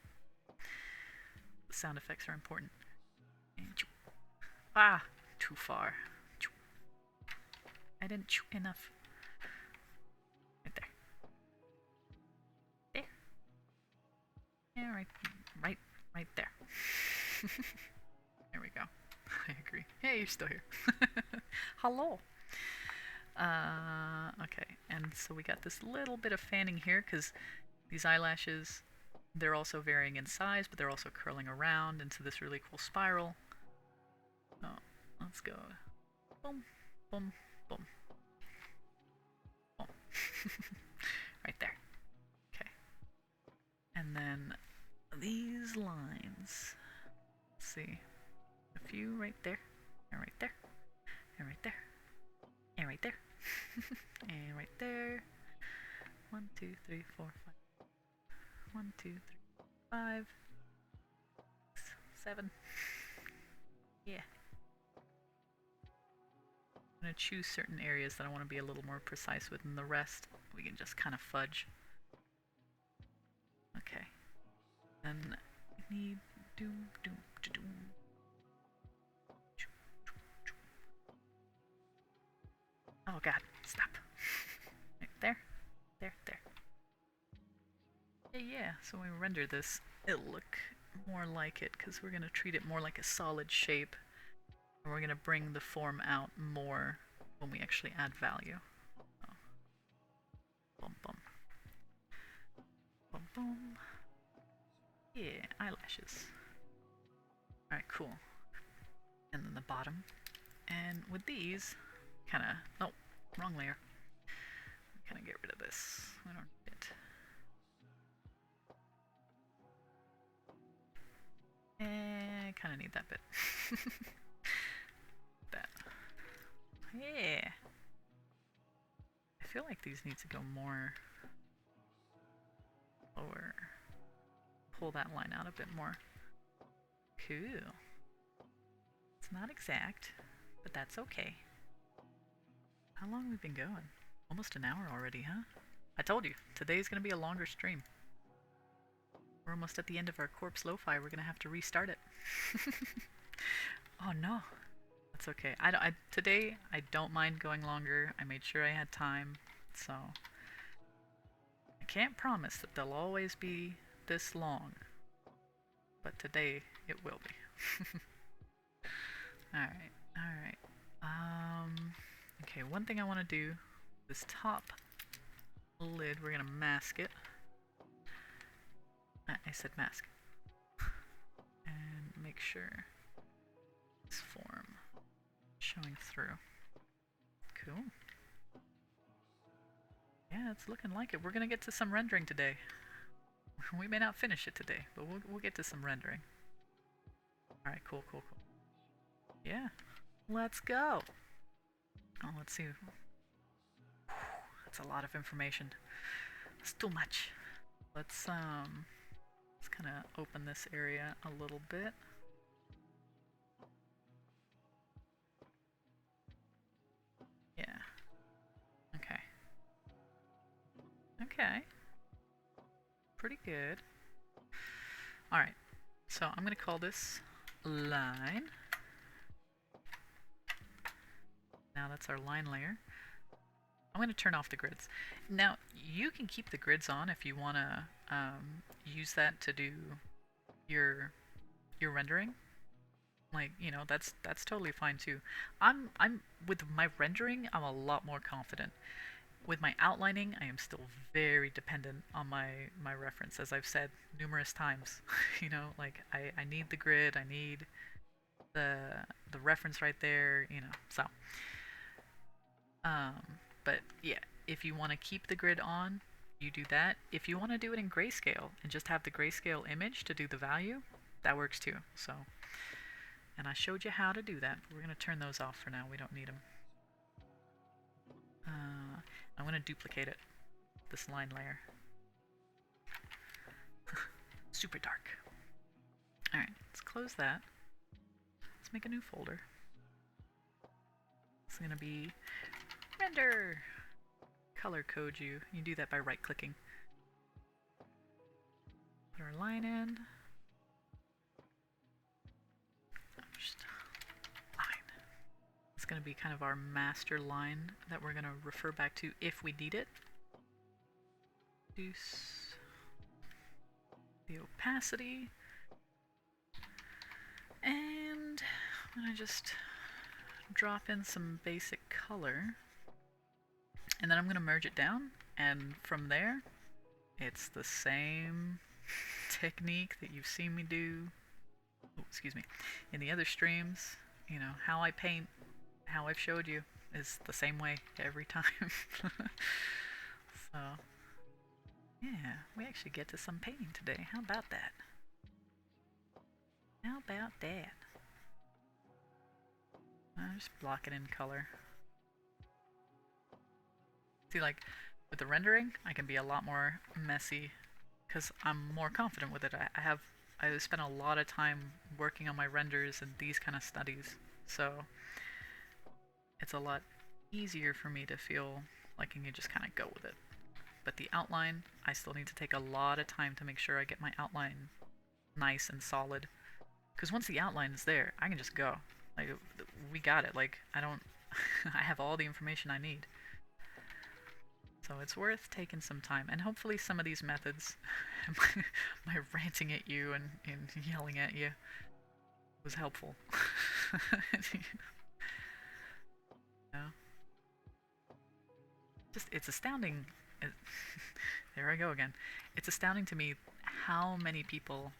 The sound effects are important. And choop. Ah! Too far. Choop. I didn't chew enough. Right there. There. Yeah, right there. There we go. I agree. Hey, you're still here. Hello. Okay, and so we got this little bit of fanning here because these eyelashes, they're also varying in size, but they're also curling around into this really cool spiral. Oh, let's go. Boom, boom, boom. Boom. Right there. Okay. And then these lines. Let's see. A few right there, and right there, and right there, and right there, and right there. 1, 2, 3, 4, 5. 1, 2, 3, 5, 6, 7. Yeah. I'm gonna choose certain areas that I want to be a little more precise with, and the rest we can just kind of fudge. Okay. Then we need doom. Oh god, stop. Right there. Yeah, so when we render this, it'll look more like it, because we're going to treat it more like a solid shape. And we're going to bring the form out more when we actually add value. Oh. Boom, boom. Boom, boom. Yeah, eyelashes. Alright, cool. And then the bottom. And with these, kind of... Oh, wrong layer. Kind of get rid of this. I don't need it. I kind of need that bit. That. Yeah. I feel like these need to go more lower. Pull that line out a bit more. Cool. It's not exact, but that's okay. How long have we been going? Almost an hour already, huh? I told you, today's gonna be a longer stream. We're almost at the end of our corpse lo-fi. We're gonna have to restart it. Oh no. That's okay. Today, I don't mind going longer. I made sure I had time, so... I can't promise that they'll always be this long. But today, it will be. Alright. Okay, one thing I want to do, this top lid, we're gonna mask it. I said mask. And make sure this form showing through. Cool. Yeah, it's looking like it. We're gonna get to some rendering today. We may not finish it today, but we'll get to some rendering. Alright, cool. Yeah. Let's go. Oh, let's see. That's a lot of information. It's too much. Let's kind of open this area a little bit. Yeah. Okay. Okay. Pretty good. Alright. So I'm gonna call this line. Now that's our line layer. I'm going to turn off the grids. Now, you can keep the grids on if you want to use that to do your rendering. Like, you know, that's totally fine too. I'm with my rendering, I'm a lot more confident. With my outlining, I am still very dependent on my reference, as I've said numerous times. You know, like I need the grid, I need the reference right there, you know. So but yeah, if you want to keep the grid on, you do that. If you want to do it in grayscale and just have the grayscale image to do the value, that works too. So, and I showed you how to do that, but we're going to turn those off for now. We don't need them. I'm going to duplicate it, this line layer. Super dark. Alright, let's close that. Let's make a new folder. It's going to be render. Color code you. You do that by right clicking. Put our line in. Just line. It's going to be kind of our master line that we're going to refer back to if we need it. Reduce the opacity. And I'm going to just drop in some basic color. And then I'm going to merge it down, and from there, it's the same technique that you've seen me do, in the other streams. You know, how I paint, how I've showed you, is the same way every time. So, yeah, we actually get to some painting today. How about that? How about that? I'll just block it in color. See, like, with the rendering, I can be a lot more messy because I'm more confident with it. I spent a lot of time working on my renders and these kind of studies, so it's a lot easier for me to feel like I can just kind of go with it. But the outline, I still need to take a lot of time to make sure I get my outline nice and solid. Because once the outline is there, I can just go. Like, we got it. Like, I have all the information I need. So it's worth taking some time, and hopefully some of these methods, my ranting at you and yelling at you, was helpful. You know? Just, it's astounding. There I go again. It's astounding to me how many people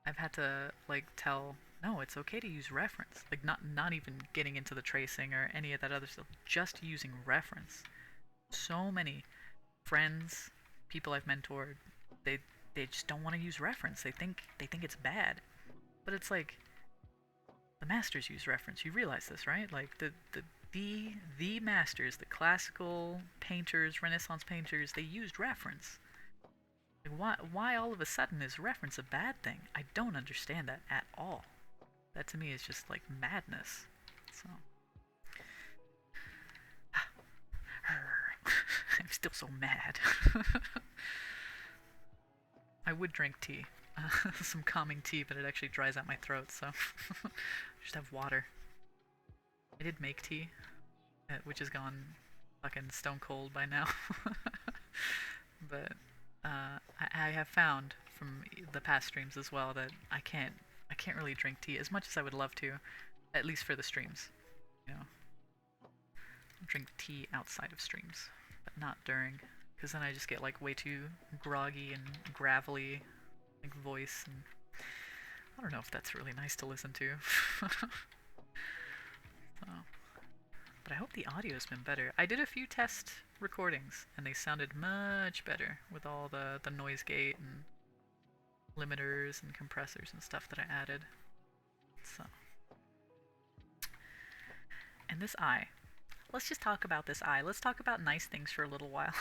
I've had to, like, tell, no, it's okay to use reference. Like, not even getting into the tracing or any of that other stuff, just using reference. So many friends, people I've mentored, they just don't want to use reference. They think it's bad. But it's like, the masters use reference. You realize this, right? Like the masters, the classical painters, Renaissance painters, they used reference. Like, why all of a sudden is reference a bad thing? I don't understand that at all. That to me is just like madness. So I'm still so mad. I would drink tea. Some calming tea, but it actually dries out my throat, so just have water. I did make tea, which has gone fucking stone cold by now. But I have found from the past streams as well that I can't really drink tea as much as I would love to, at least for the streams. You know, I'll drink tea outside of streams, but not during, because then I just get like way too groggy and gravelly like voice, and I don't know if that's really nice to listen to. So, but I hope the audio's been better. I did a few test recordings, and they sounded much better with all the noise gate and limiters and compressors and stuff that I added. So, and this eye. Let's just talk about this eye. Let's talk about nice things for a little while.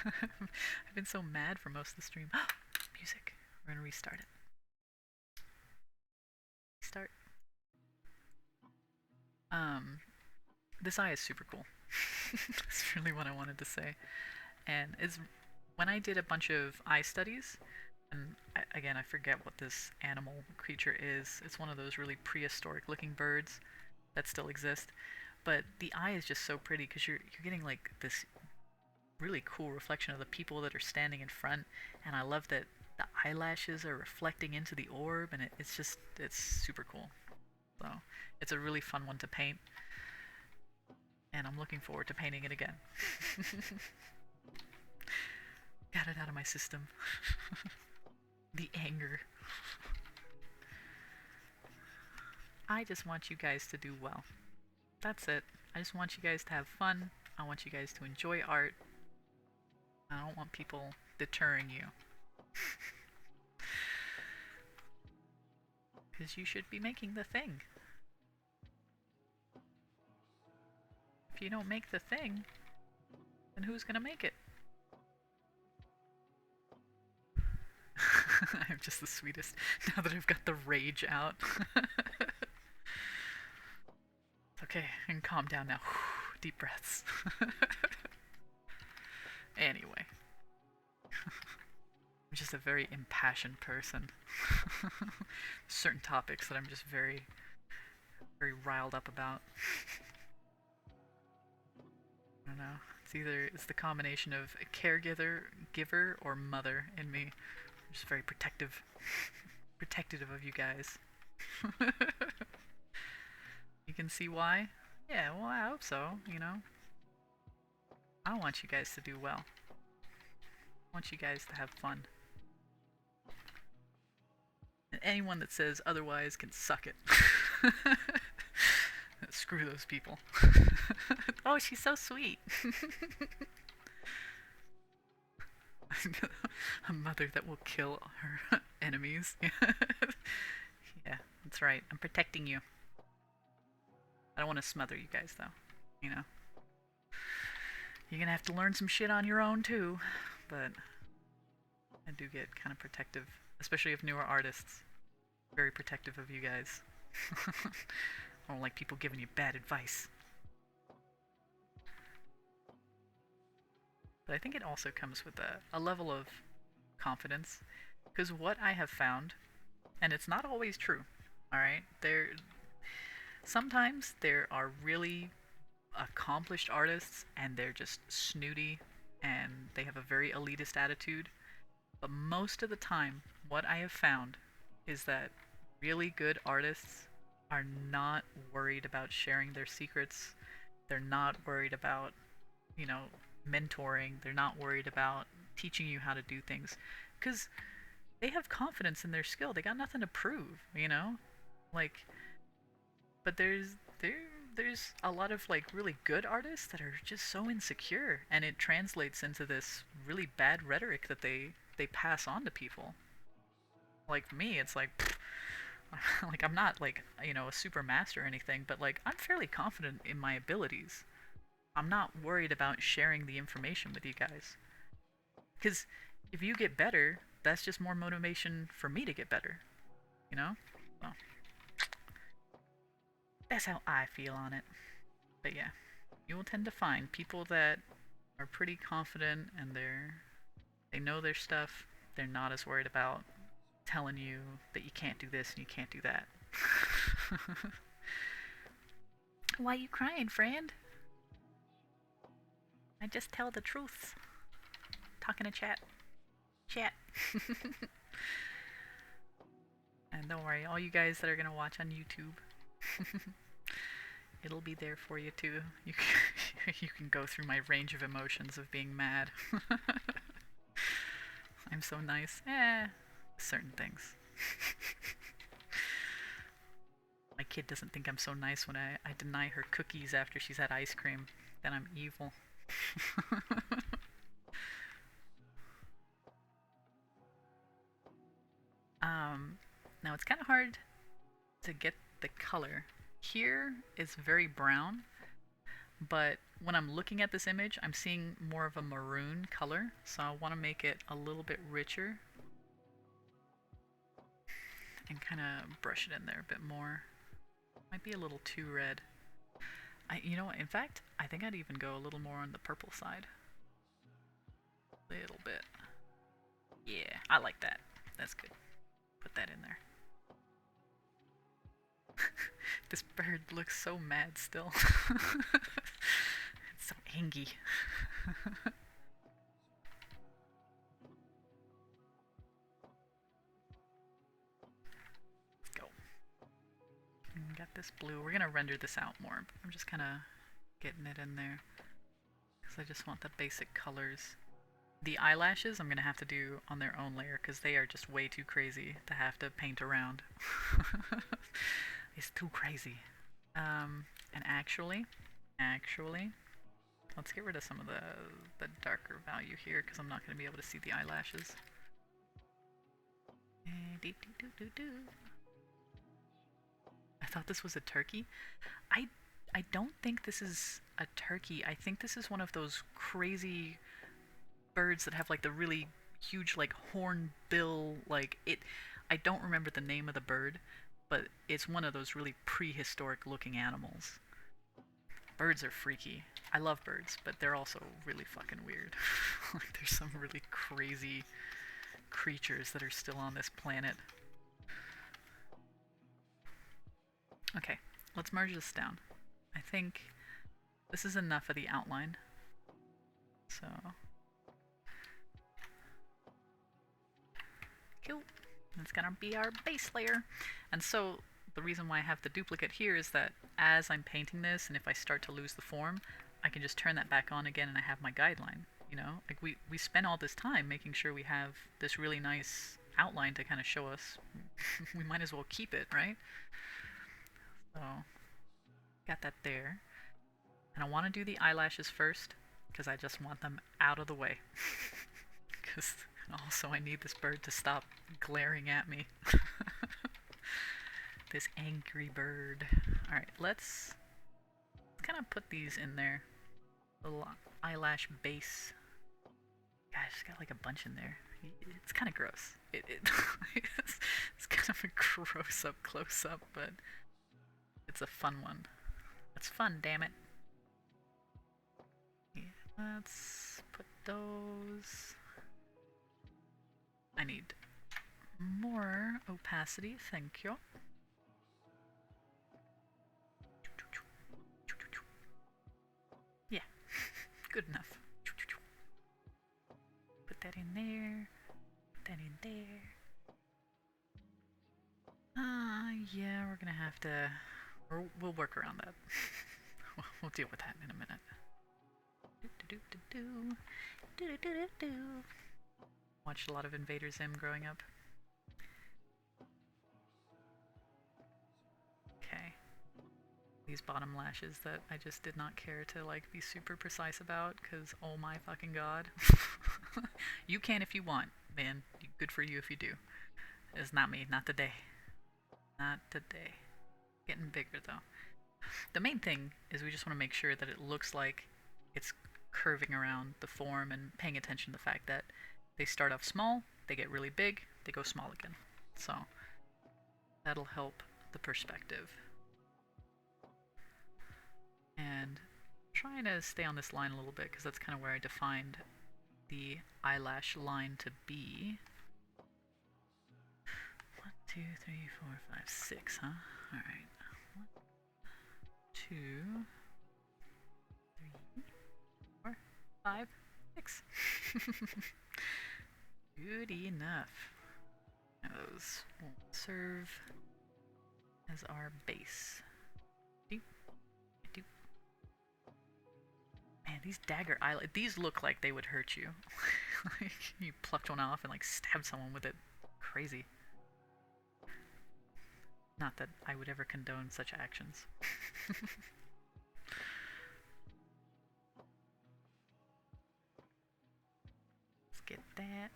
I've been so mad for most of the stream. Music. We're gonna restart it. Start. This eye is super cool. That's really what I wanted to say. And it's when I did a bunch of eye studies, and again, I forget what this animal creature is. It's one of those really prehistoric looking birds that still exist. But the eye is just so pretty because you're getting like this really cool reflection of the people that are standing in front, and I love that the eyelashes are reflecting into the orb, and it's super cool. So it's a really fun one to paint, and I'm looking forward to painting it again. Got it out of my system. The anger. I just want you guys to do well. That's it. I just want you guys to have fun. I want you guys to enjoy art. I don't want people deterring you. Because you should be making the thing. If you don't make the thing, then who's gonna make it? I'm just the sweetest now that I've got the rage out. Okay, and calm down now. Deep breaths. Anyway. I'm just a very impassioned person. Certain topics that I'm just very riled up about. I don't know. It's the combination of a giver, or mother in me. I'm just very protective of you guys. You can see why? Yeah, well, I hope so, you know? I want you guys to do well. I want you guys to have fun. And anyone that says otherwise can suck it. Screw those people. Oh, she's so sweet. A mother that will kill her enemies. Yeah, that's right. I'm protecting you. I don't want to smother you guys, though. You know? You're gonna have to learn some shit on your own, too. But I do get kind of protective, especially of newer artists. Very protective of you guys. I don't like people giving you bad advice. But I think it also comes with a level of confidence. Because what I have found, and it's not always true, alright? Sometimes there are really accomplished artists and they're just snooty and they have a very elitist attitude. But most of the time, what I have found is that really good artists are not worried about sharing their secrets. They're not worried about, you know, mentoring. They're not worried about teaching you how to do things. Because they have confidence in their skill. They got nothing to prove, you know? Like, but there's a lot of like really good artists that are just so insecure, and it translates into this really bad rhetoric that they pass on to people. Like for me, it's like, like I'm not like, you know, a super master or anything, but like I'm fairly confident in my abilities. I'm not worried about sharing the information with you guys. Because if you get better, that's just more motivation for me to get better. You know? Well, that's how I feel on it. But yeah, you will tend to find people that are pretty confident and they know their stuff. They're not as worried about telling you that you can't do this and you can't do that. Why you crying, friend? I just tell the truth. Talking to chat. Chat. And don't worry, all you guys that are gonna watch on YouTube, it'll be there for you too. You can go through my range of emotions of being mad. I'm so nice. certain things. My kid doesn't think I'm so nice when I deny her cookies after she's had ice cream. Then I'm evil. Now it's kind of hard to get the color. Here is very brown, but when I'm looking at this image, I'm seeing more of a maroon color, so I want to make it a little bit richer and kind of brush it in there a bit more. Might be a little too red. You know what, in fact, I think I'd even go a little more on the purple side. A little bit. Yeah, I like that. That's good. Put that in there. This bird looks so mad still. It's so angry. Let's go. Got this blue. We're gonna render this out more. I'm just kind of getting it in there because I just want the basic colors. The eyelashes I'm gonna have to do on their own layer because they are just way too crazy to have to paint around. It's too crazy. And actually, let's get rid of some of the darker value here because I'm not gonna be able to see the eyelashes. I thought this was a turkey. I don't think this is a turkey. I think this is one of those crazy birds that have like the really huge like horn bill like it. I don't remember the name of the bird, but it's one of those really prehistoric looking animals. Birds are freaky. I love birds, but they're also really fucking weird. Like there's some really crazy creatures that are still on this planet. Okay, let's merge this down. I think this is enough of the outline. So cool. That's gonna be our base layer. And so the reason why I have the duplicate here is that as I'm painting this, and if I start to lose the form, I can just turn that back on again and I have my guideline. You know, like we spent all this time making sure we have this really nice outline to kind of show us. We might as well keep it, right? So got that there. And I want to do the eyelashes first because I just want them out of the way. Because also I need this bird to stop glaring at me. This angry bird. Alright, let's kind of put these in there. Little eyelash base. Gosh, it's got like a bunch in there. It's kind of gross. It's kind of a gross up close up, but it's a fun one. It's fun, damn it. Yeah, let's put those. I need more opacity, thank you. Yeah, good enough. Put that in there. Put that in there. Yeah, we're gonna have to. We'll work around that. We'll deal with that in a minute. Watched a lot of Invader Zim growing up. Okay. These bottom lashes that I just did not care to like be super precise about because oh my fucking god. You can if you want, man. Good for you if you do. It's not me, not today. Not today. Getting bigger though. The main thing is we just want to make sure that it looks like it's curving around the form and paying attention to the fact that they start off small, they get really big, they go small again. So that'll help the perspective. And trying to stay on this line a little bit because that's kind of where I defined the eyelash line to be. 1, 2, 3, 4, 5, 6, huh? Alright. 1, 2, 3, 4, 5, 6. Good enough. Those will serve as our base. Man, these dagger eyelids, these look like they would hurt you. Like you plucked one off and like stabbed someone with it. Crazy. Not that I would ever condone such actions. Let's get that.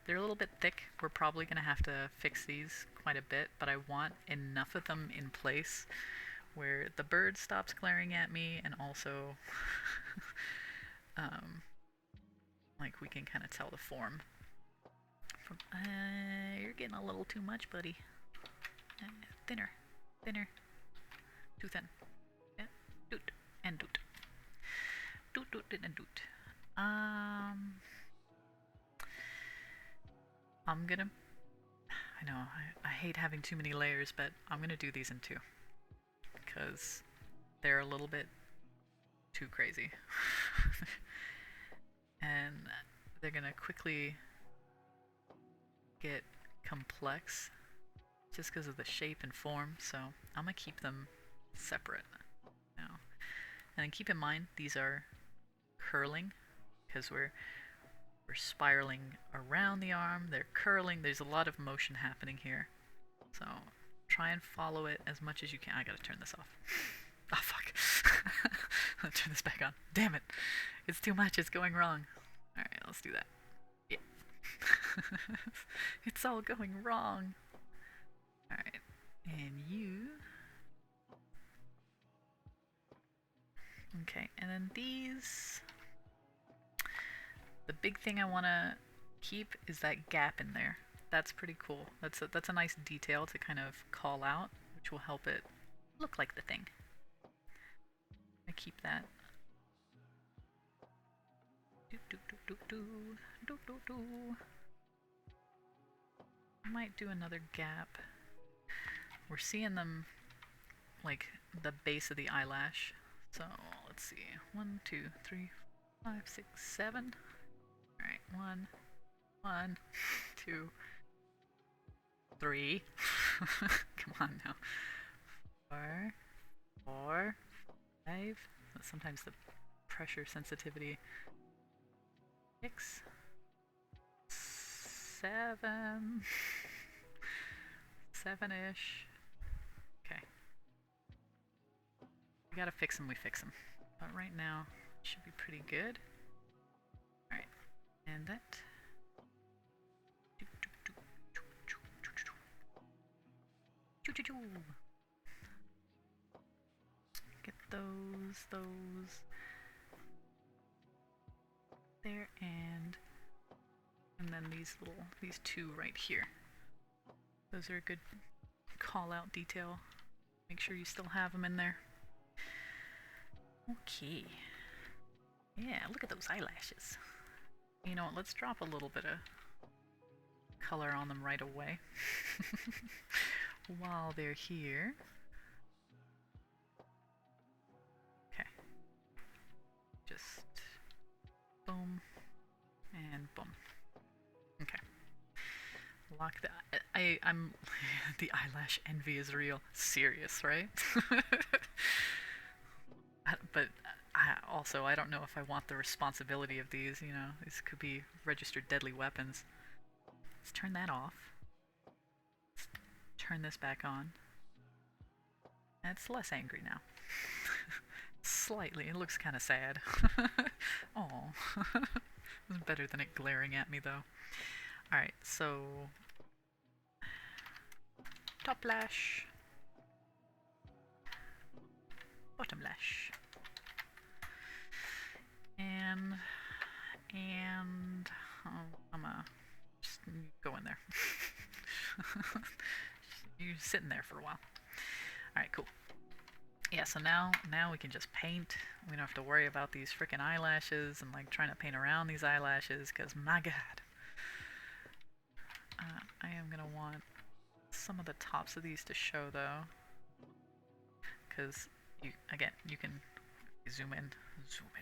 They're a little bit thick. We're probably going to have to fix these quite a bit, but I want enough of them in place where the bird stops glaring at me and also like we can kind of tell the form. You're getting a little too much, buddy. Thinner. Thinner. Too thin. Yeah. Doot. And doot. Doot, doot, and doot. I'm gonna... I know, I hate having too many layers, but I'm gonna do these in two. Because they're a little bit too crazy. And they're gonna quickly get complex just because of the shape and form, so I'm gonna keep them separate now. And then keep in mind these are curling because we're spiraling around the arm, they're curling, there's a lot of motion happening here. So try and follow it as much as you can. I gotta turn this off. Oh fuck. I'll turn this back on. Damn it. It's too much, it's going wrong. Alright, let's do that. Yeah. It's all going wrong. Alright. And you. Okay, and then these. The big thing I want to keep is that gap in there. That's pretty cool. That's a nice detail to kind of call out, which will help it look like the thing. I keep that. I might do another gap. We're seeing them like the base of the eyelash. So let's see. 1, 2, 3, 5, 6, 7. Alright, 1, 2, 3. Come on now. 4, 5. Sometimes the pressure sensitivity. 6, 7. 7-ish. Okay. We gotta fix them, we fix them. But right now, it should be pretty good. Alright. And that. Get those there, and then these two right here. Those are a good call out detail. Make sure you still have them in there. Okay. Yeah, look at those eyelashes. You know what, let's drop a little bit of color on them right away. While they're here. Okay. Just boom and boom. Okay. Lock that. I'm the eyelash envy is real. Serious, right? But I don't know if I want the responsibility of these, you know. These could be registered deadly weapons. Let's turn that off. Let's turn this back on. And it's less angry now. Slightly. It looks kind of sad. Oh, it's better than it glaring at me, though. Alright, so... top lash. Bottom lash. And I'm gonna just go in there. You're sitting there for a while. Alright, cool. Yeah, so now we can just paint. We don't have to worry about these freaking eyelashes and like trying to paint around these eyelashes, because my god. I am gonna want some of the tops of these to show though, because you can zoom in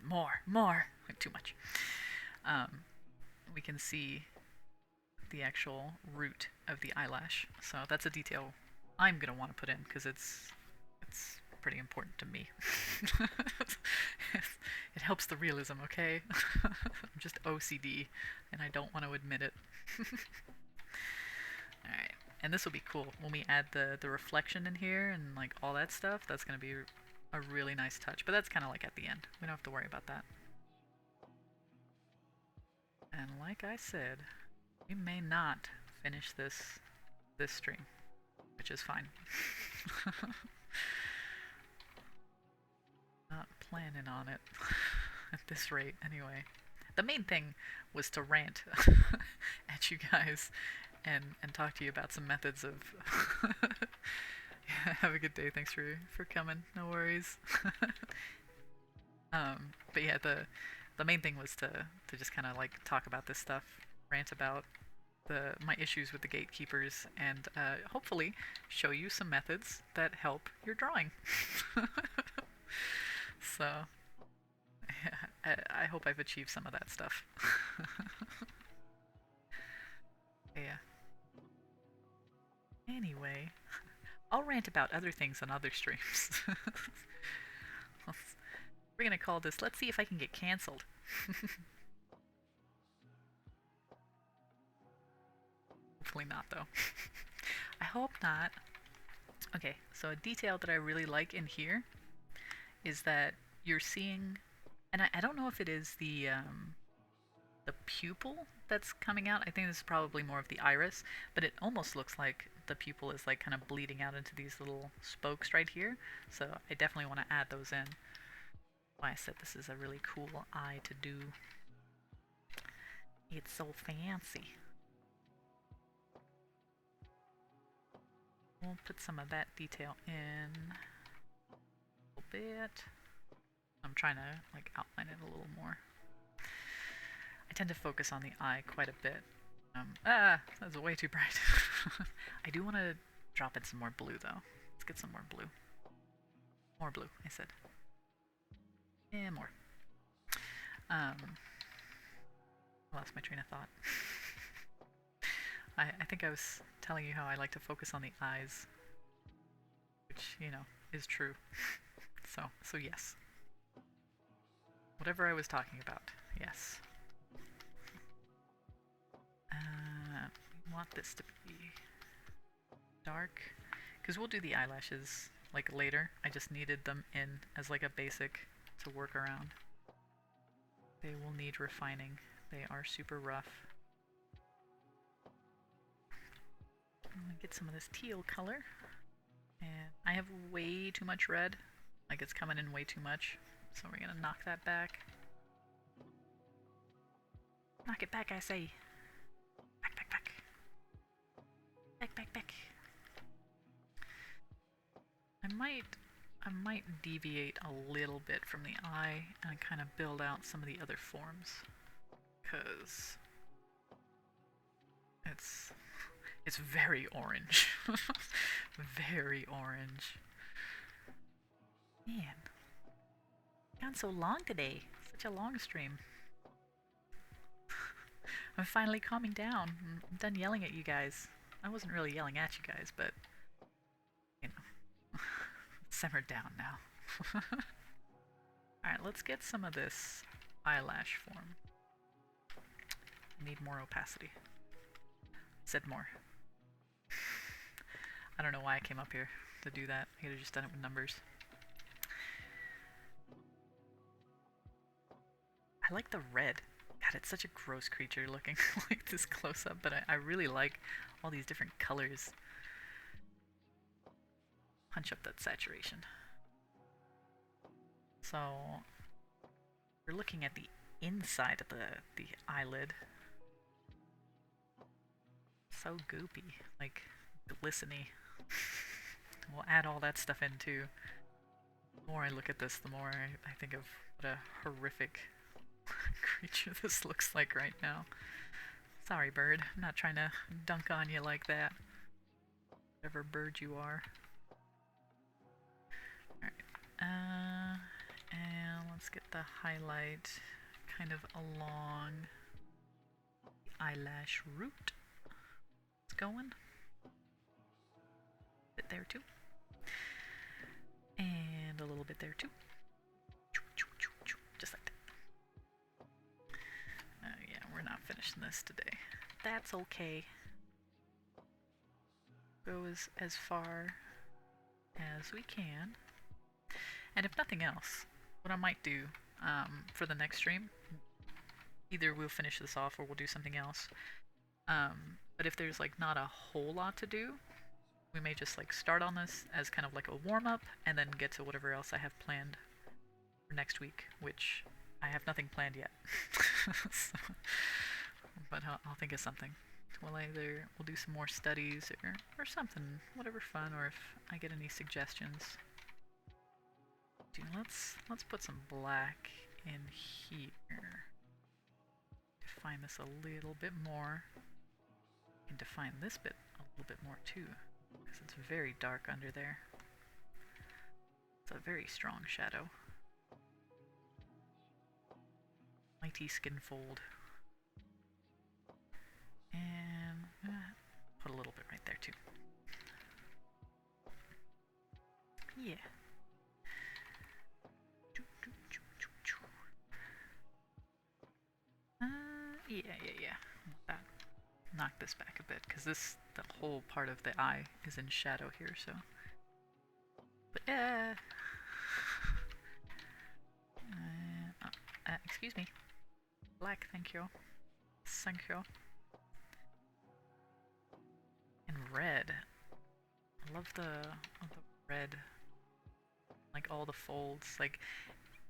more, like too much. We can see the actual root of the eyelash, so that's a detail I'm gonna want to put in because it's pretty important to me. It helps the realism, okay? I'm just OCD and I don't want to admit it. And this will be cool when we add the reflection in here and like all that stuff. That's gonna be a really nice touch. But that's kind of like at the end. We don't have to worry about that. And like I said, we may not finish this stream, which is fine. Not planning on it at this rate, anyway. The main thing was to rant at you guys and talk to you about some methods of. Yeah, have a good day. Thanks for coming. No worries. But yeah, the main thing was to just kind of like talk about this stuff, rant about my issues with the gatekeepers, and hopefully show you some methods that help your drawing. So, yeah, I hope I've achieved some of that stuff. Yeah. Anyway, I'll rant about other things on other streams. We're gonna call this, let's see if I can get cancelled. Hopefully not, though. I hope not. Okay, so a detail that I really like in here is that you're seeing, and I don't know if it is the pupil that's coming out. I think this is probably more of the iris, but it almost looks like the pupil is like kind of bleeding out into these little spokes right here. So I definitely want to add those in. Why I said this is a really cool eye to do. It's so fancy. We'll put some of that detail in a little bit. I'm trying to like outline it a little more. I tend to focus on the eye quite a bit. That's way too bright. I do want to drop in some more blue though. Let's get some more blue. More blue, I said. And more. I lost my train of thought. I think I was telling you how I like to focus on the eyes, which, you know, is true. So yes. Whatever I was talking about, yes. We want this to be dark, because we'll do the eyelashes like later. I just needed them in as like a basic to work around. They will need refining. They are super rough. I'm gonna get some of this teal color, and I have way too much red, like it's coming in way too much, so we're gonna knock that back. Knock it back, I say. Back. Back. I might deviate a little bit from the eye and kind of build out some of the other forms, because it's very orange. Very orange. Man, gone so long today. Such a long stream. I'm finally calming down. I'm done yelling at you guys. I wasn't really yelling at you guys, but you know, simmered down now. Alright, let's get some of this eyelash form. I need more opacity. Said more. I don't know why I came up here to do that. I could have just done it with numbers. I like the red. God, it's such a gross creature looking like this close up, but I really like all these different colors. Punch up that saturation. So we're looking at the inside of the eyelid. So goopy, like glistening. We'll add all that stuff in too. The more I look at this, the more I think of what a horrific creature this looks like right now. Sorry, bird. I'm not trying to dunk on you like that. Whatever bird you are. Alright. And let's get the highlight kind of along the eyelash root. It's going. Bit there too. And a little bit there too. Just like that. Yeah, we're not finishing this today. That's okay. go as far as we can. And if nothing else, what I might do for the next stream, either we'll finish this off or we'll do something else. But if there's like not a whole lot to do, we may just like start on this as kind of like a warm-up and then get to whatever else I have planned for next week, which I have nothing planned yet. So, but I'll think of something. We'll do some more studies or something, whatever fun, or if I get any suggestions. Dude, let's put some black in here. Define this a little bit more. And define this bit a little bit more too, because it's very dark under there. It's a very strong shadow. Mighty Skinfold. And put a little bit right there too. Yeah. Yeah. That. Knock this back a bit, because the whole part of the eye is in shadow here, so. But excuse me. Black, thank you. Thank you. And red. I love the red. Like all the folds. Like,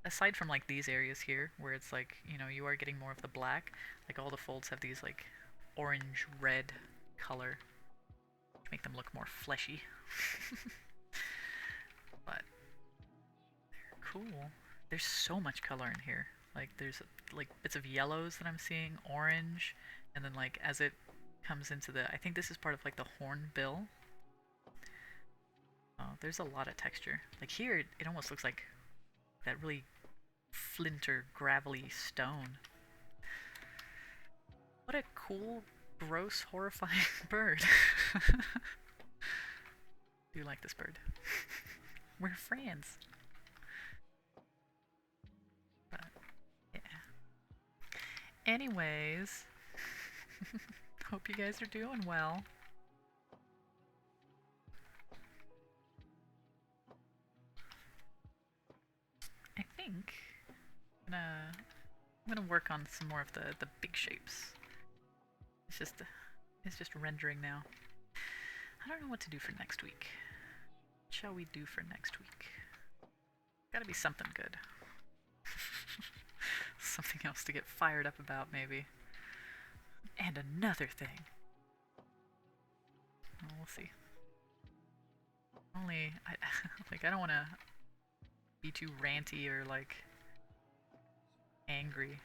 aside from like these areas here, where it's like, you know, you are getting more of the black, like all the folds have these like orange red color to make them look more fleshy. But they're cool. There's so much color in here. Like there's like bits of yellows that I'm seeing, orange, and then like as it comes into the, I think this is part of like the hornbill. Oh, there's a lot of texture. Like here it almost looks like that really flint or gravelly stone. What a cool, gross, horrifying bird. Do you like this bird? We're friends. But, yeah. Anyways, hope you guys are doing well. I think I'm gonna work on some more of the big shapes. It's just rendering now. I don't know what to do for next week. What shall we do for next week? Gotta be something good. Something else to get fired up about, maybe. And another thing. Well, we'll see. I don't want to be too ranty or like angry.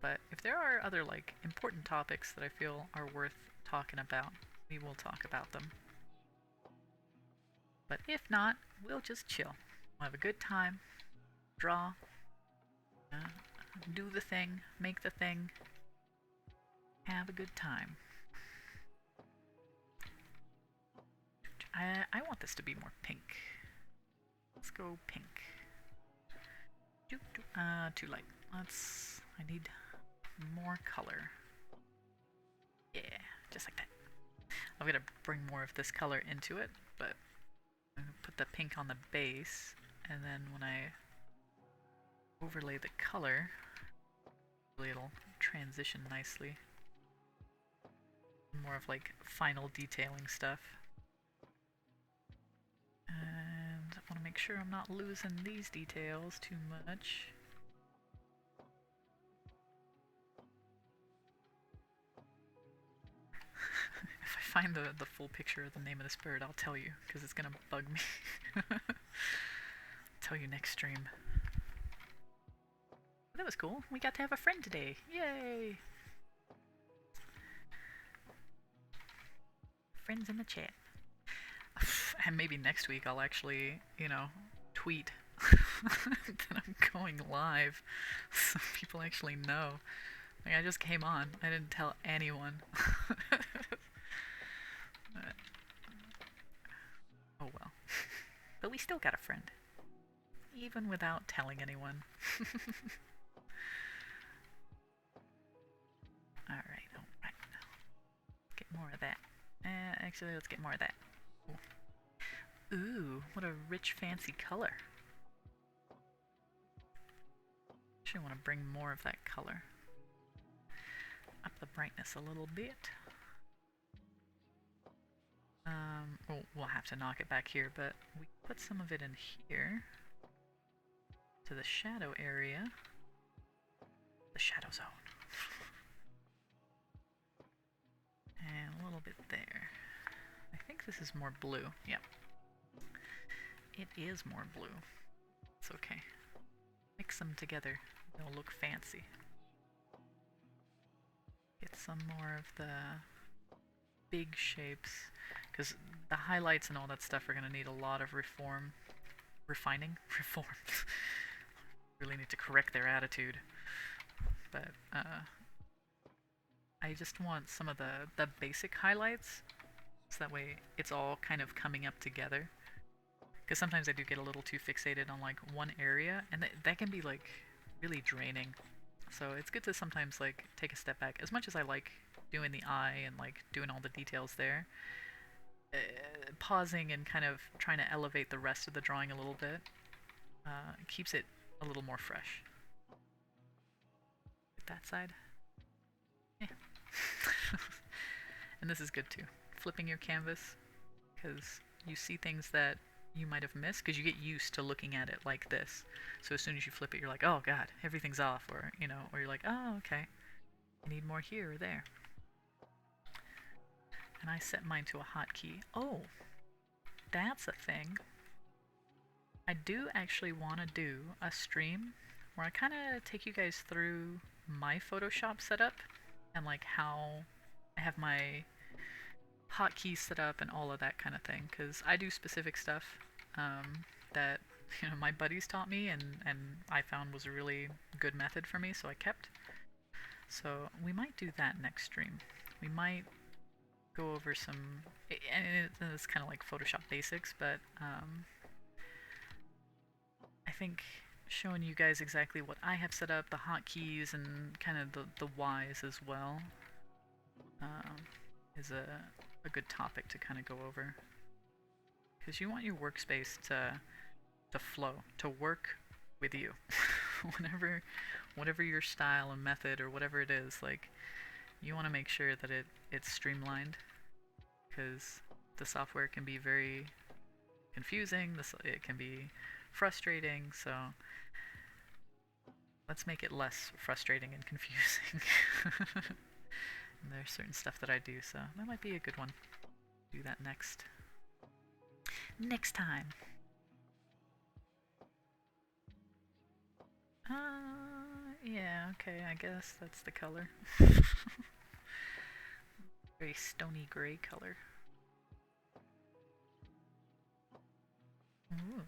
But if there are other like important topics that I feel are worth talking about, we will talk about them. But if not, we'll just chill. We'll have a good time, draw, do the thing, make the thing, have a good time. I want this to be more pink. Let's go pink. Too light. I need more color. Yeah, just like that. I'm gonna bring more of this color into it, but I'm gonna put the pink on the base, and then when I overlay the color, it'll transition nicely. More of like final detailing stuff. And I want to make sure I'm not losing these details too much. If I find the full picture of the name of this bird, I'll tell you, because it's gonna bug me. I'll tell you next stream. That was cool. We got to have a friend today. Yay! Friends in the chat. And maybe next week I'll actually, you know, tweet that I'm going live so people actually know. Like, I just came on. I didn't tell anyone. But, oh well. But we still got a friend. Even without telling anyone. Alright. Get more of that. Actually, let's get more of that. Ooh, what a rich, fancy color. Actually, want to bring more of that color. Up the brightness a little bit. Oh, we'll have to knock it back here, but we put some of it in here. To the shadow area. The shadow zone. And a little bit there. I think this is more blue. Yep. It is more blue. It's okay. Mix them together. They'll look fancy. Get some more of the big shapes. Because the highlights and all that stuff are going to need a lot of refining? Reform. Really need to correct their attitude. But, I just want some of the basic highlights. So that way it's all kind of coming up together. Because sometimes I do get a little too fixated on like one area, and that can be like really draining. So it's good to sometimes like take a step back. As much as I like doing the eye and like doing all the details there, pausing and kind of trying to elevate the rest of the drawing a little bit keeps it a little more fresh. Hit that side. Yeah. And this is good too. Flipping your canvas, because you see things that you might have missed because you get used to looking at it like this. So as soon as you flip it, you're like, oh god, everything's off, or you know, or you're like, oh okay, I need more here or there. And I set mine to a hotkey. Oh, that's a thing. I do actually want to do a stream where I kind of take you guys through my Photoshop setup and like how I have my hotkeys set up and all of that kind of thing, because I do specific stuff that my buddies taught me and I found was a really good method for me, so I kept. So we might do that next stream. We might go over some, and it's kind of like Photoshop basics, but I think showing you guys exactly what I have set up, the hotkeys, and kind of the whys as well, is a good topic to kind of go over. Because you want your workspace to flow, to work with you. whatever your style and method or whatever it is, like, you want to make sure that it's streamlined, because the software can be very confusing, it can be frustrating, so let's make it less frustrating and confusing. And there's certain stuff that I do, so that might be a good one. Do that next time. Yeah, okay, I guess that's the color. Very stony gray color. Ooh.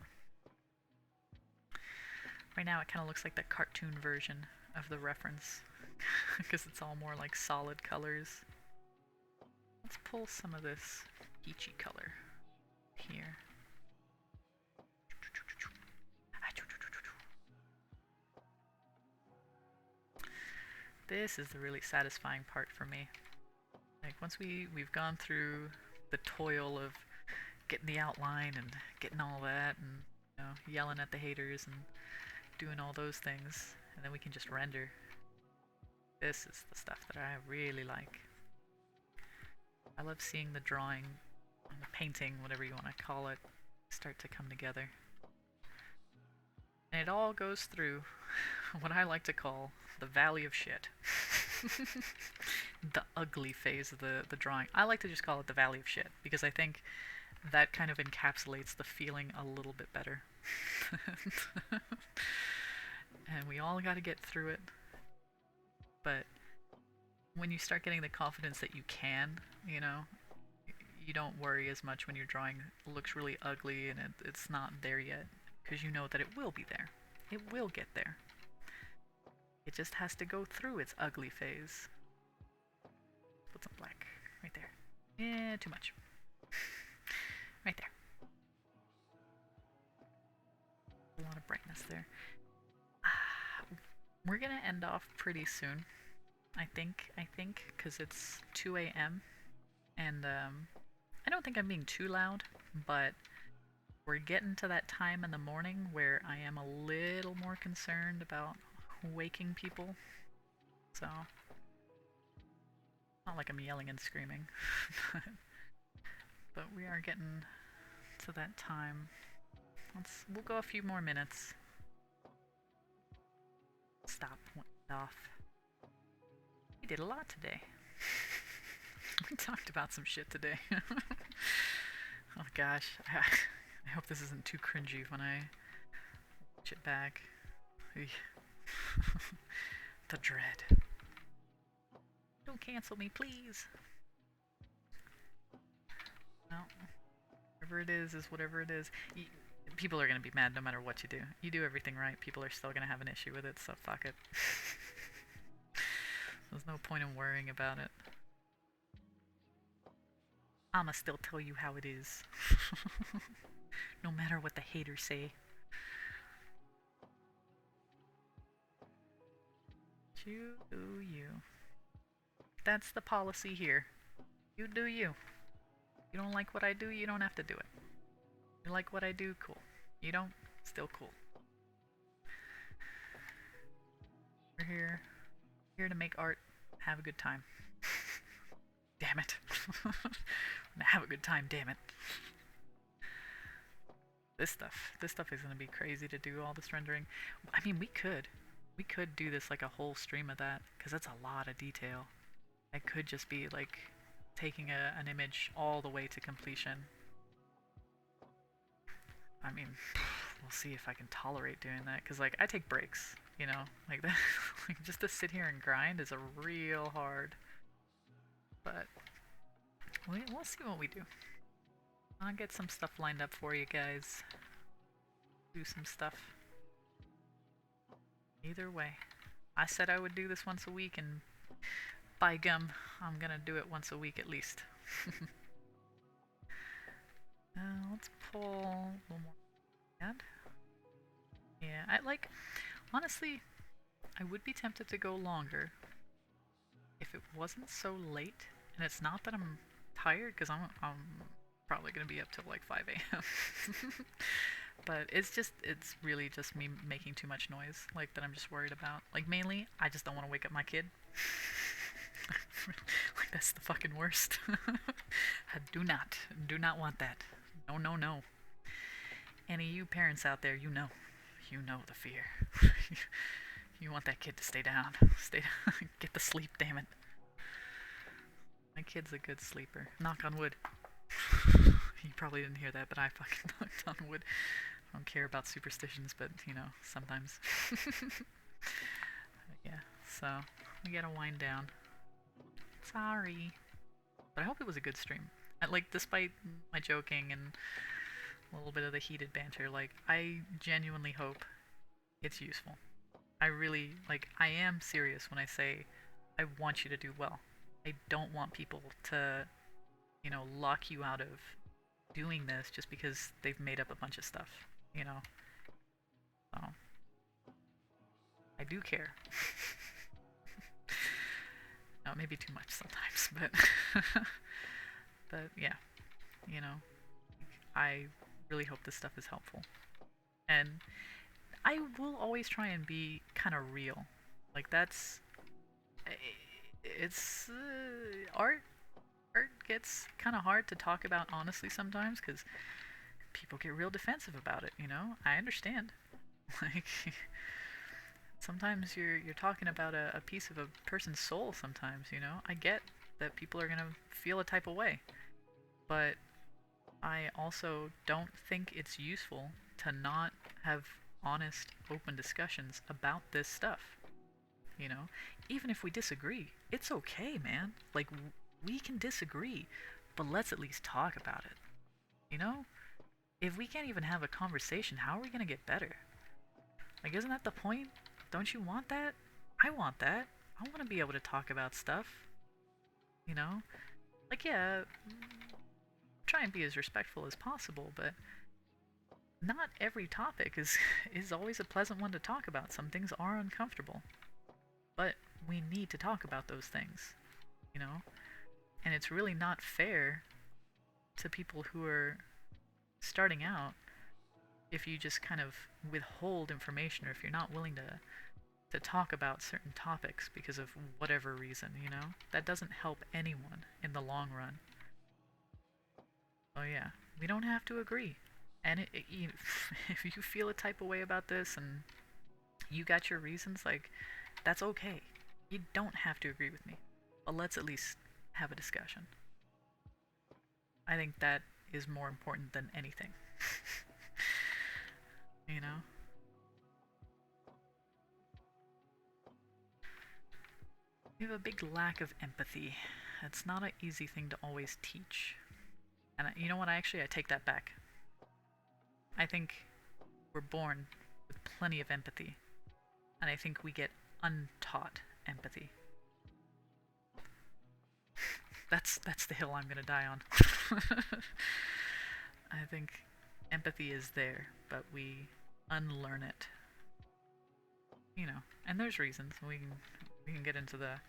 Right now it kind of looks like the cartoon version of the reference, because it's all more like solid colors. Let's pull some of this peachy color here. This is the really satisfying part for me. Like, once we've gone through the toil of getting the outline and getting all that, and yelling at the haters and doing all those things, and then we can just render. This is the stuff that I really like. I love seeing the drawing, and the painting, whatever you want to call it, start to come together. And it all goes through what I like to call the valley of shit. The ugly phase of the drawing. I like to just call it the valley of shit, because I think that kind of encapsulates the feeling a little bit better. And we all gotta get through it. But when you start getting the confidence that you can, you don't worry as much when your drawing looks really ugly and it's not there yet, because you know that it will be there. It will get there. It just has to go through its ugly phase. Put some black right there. Yeah, too much. Right there. A lot of brightness there. We're gonna end off pretty soon. I think, because it's 2 a.m. and I don't think I'm being too loud, but we're getting to that time in the morning where I am a little more concerned about waking people. So, not like I'm yelling and screaming, but we are getting to that time. We'll go a few more minutes. Stop. Went off. We did a lot today. We talked about some shit today. Oh gosh, I hope this isn't too cringy when I watch it back. The dread. Don't cancel me, please. No. Whatever it is whatever it is. People are gonna be mad no matter what you do. You do everything right, people are still gonna have an issue with it, so fuck it. There's no point in worrying about it. I'ma still tell you how it is. No matter what the haters say. You do you. That's the policy here. You do you. You don't like what I do, you don't have to do it. You like what I do, cool. You don't, still cool. We're here to make art, have a good time. Damn it. Have a good time, damn it. This stuff is gonna be crazy to do, all this rendering. I mean, we could do this like a whole stream of that, because that's a lot of detail. It could just be like taking an image all the way to completion. I mean, we'll see if I can tolerate doing that, because like I take breaks, you know, like that. Like just to sit here and grind is a real hard. But we'll see what we do. I'll get some stuff lined up for you guys. Do some stuff. Either way, I said I would do this once a week, and by gum, I'm gonna do it once a week at least. Let's pull a little more. Ad. Yeah, honestly, I would be tempted to go longer if it wasn't so late. And it's not that I'm tired, because I'm probably gonna be up till like 5 a.m. But it's really just me making too much noise, like, that I'm just worried about. Like, mainly, I just don't want to wake up my kid. Like, that's the fucking worst. I do not want that. No, no, no. Any of you parents out there, you know the fear. You want that kid to stay down. Get the sleep, damn it. My kid's a good sleeper. Knock on wood. You probably didn't hear that, but I fucking knocked on wood. I don't care about superstitions, but, you know, sometimes. Yeah, so we gotta wind down. Sorry. But I hope it was a good stream. Like, despite my joking and a little bit of the heated banter, like, I genuinely hope it's useful. I really, like, I am serious when I say I want you to do well. I don't want people to, you know, lock you out of doing this just because they've made up a bunch of stuff, you know? So, I do care. No, maybe too much sometimes, but but yeah, you know, I really hope this stuff is helpful. And I will always try and be kind of real. Like, it's art gets kind of hard to talk about honestly sometimes, because people get real defensive about it, you know? I understand. Like, sometimes you're talking about a piece of a person's soul sometimes, you know? I get that people are gonna feel a type of way. But I also don't think it's useful to not have honest, open discussions about this stuff. You know? Even if we disagree, it's okay, man. Like, we can disagree, but let's at least talk about it. You know? If we can't even have a conversation, how are we gonna get better? Like, isn't that the point? Don't you want that? I want that. I want to be able to talk about stuff. You know? Like, yeah, try and be as respectful as possible, but not every topic is always a pleasant one to talk about. Some things are uncomfortable. But we need to talk about those things, you know? And it's really not fair to people who are starting out, if you just kind of withhold information, or if you're not willing to talk about certain topics because of whatever reason, you know, that doesn't help anyone in the long run. Oh yeah, we don't have to agree. And if you feel a type of way about this and you got your reasons, like, that's okay. You don't have to agree with me. But let's at least have a discussion. I think that is more important than anything. You know? We have a big lack of empathy. It's not an easy thing to always teach. And you know what? I take that back. I think we're born with plenty of empathy. And I think we get untaught empathy. That's the hill I'm gonna die on. I think empathy is there, but we unlearn it. You know, and there's reasons. We can get into the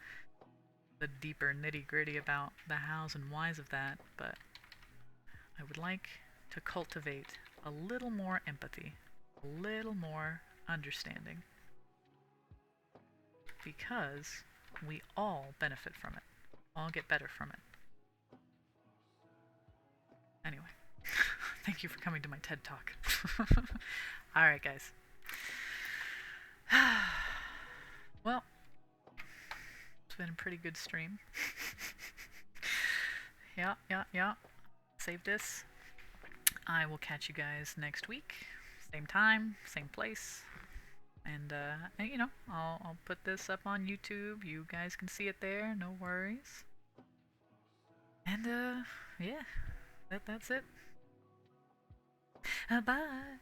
deeper nitty gritty about the hows and whys of that, but I would like to cultivate a little more empathy, a little more understanding, because we all benefit from it, all get better from it. Anyway, thank you for coming to my TED Talk. Alright, guys. Well, it's been a pretty good stream. Yeah. Save this. I will catch you guys next week. Same time, same place. And, you know, I'll put this up on YouTube. You guys can see it there, no worries. And, yeah, that's it. Bye.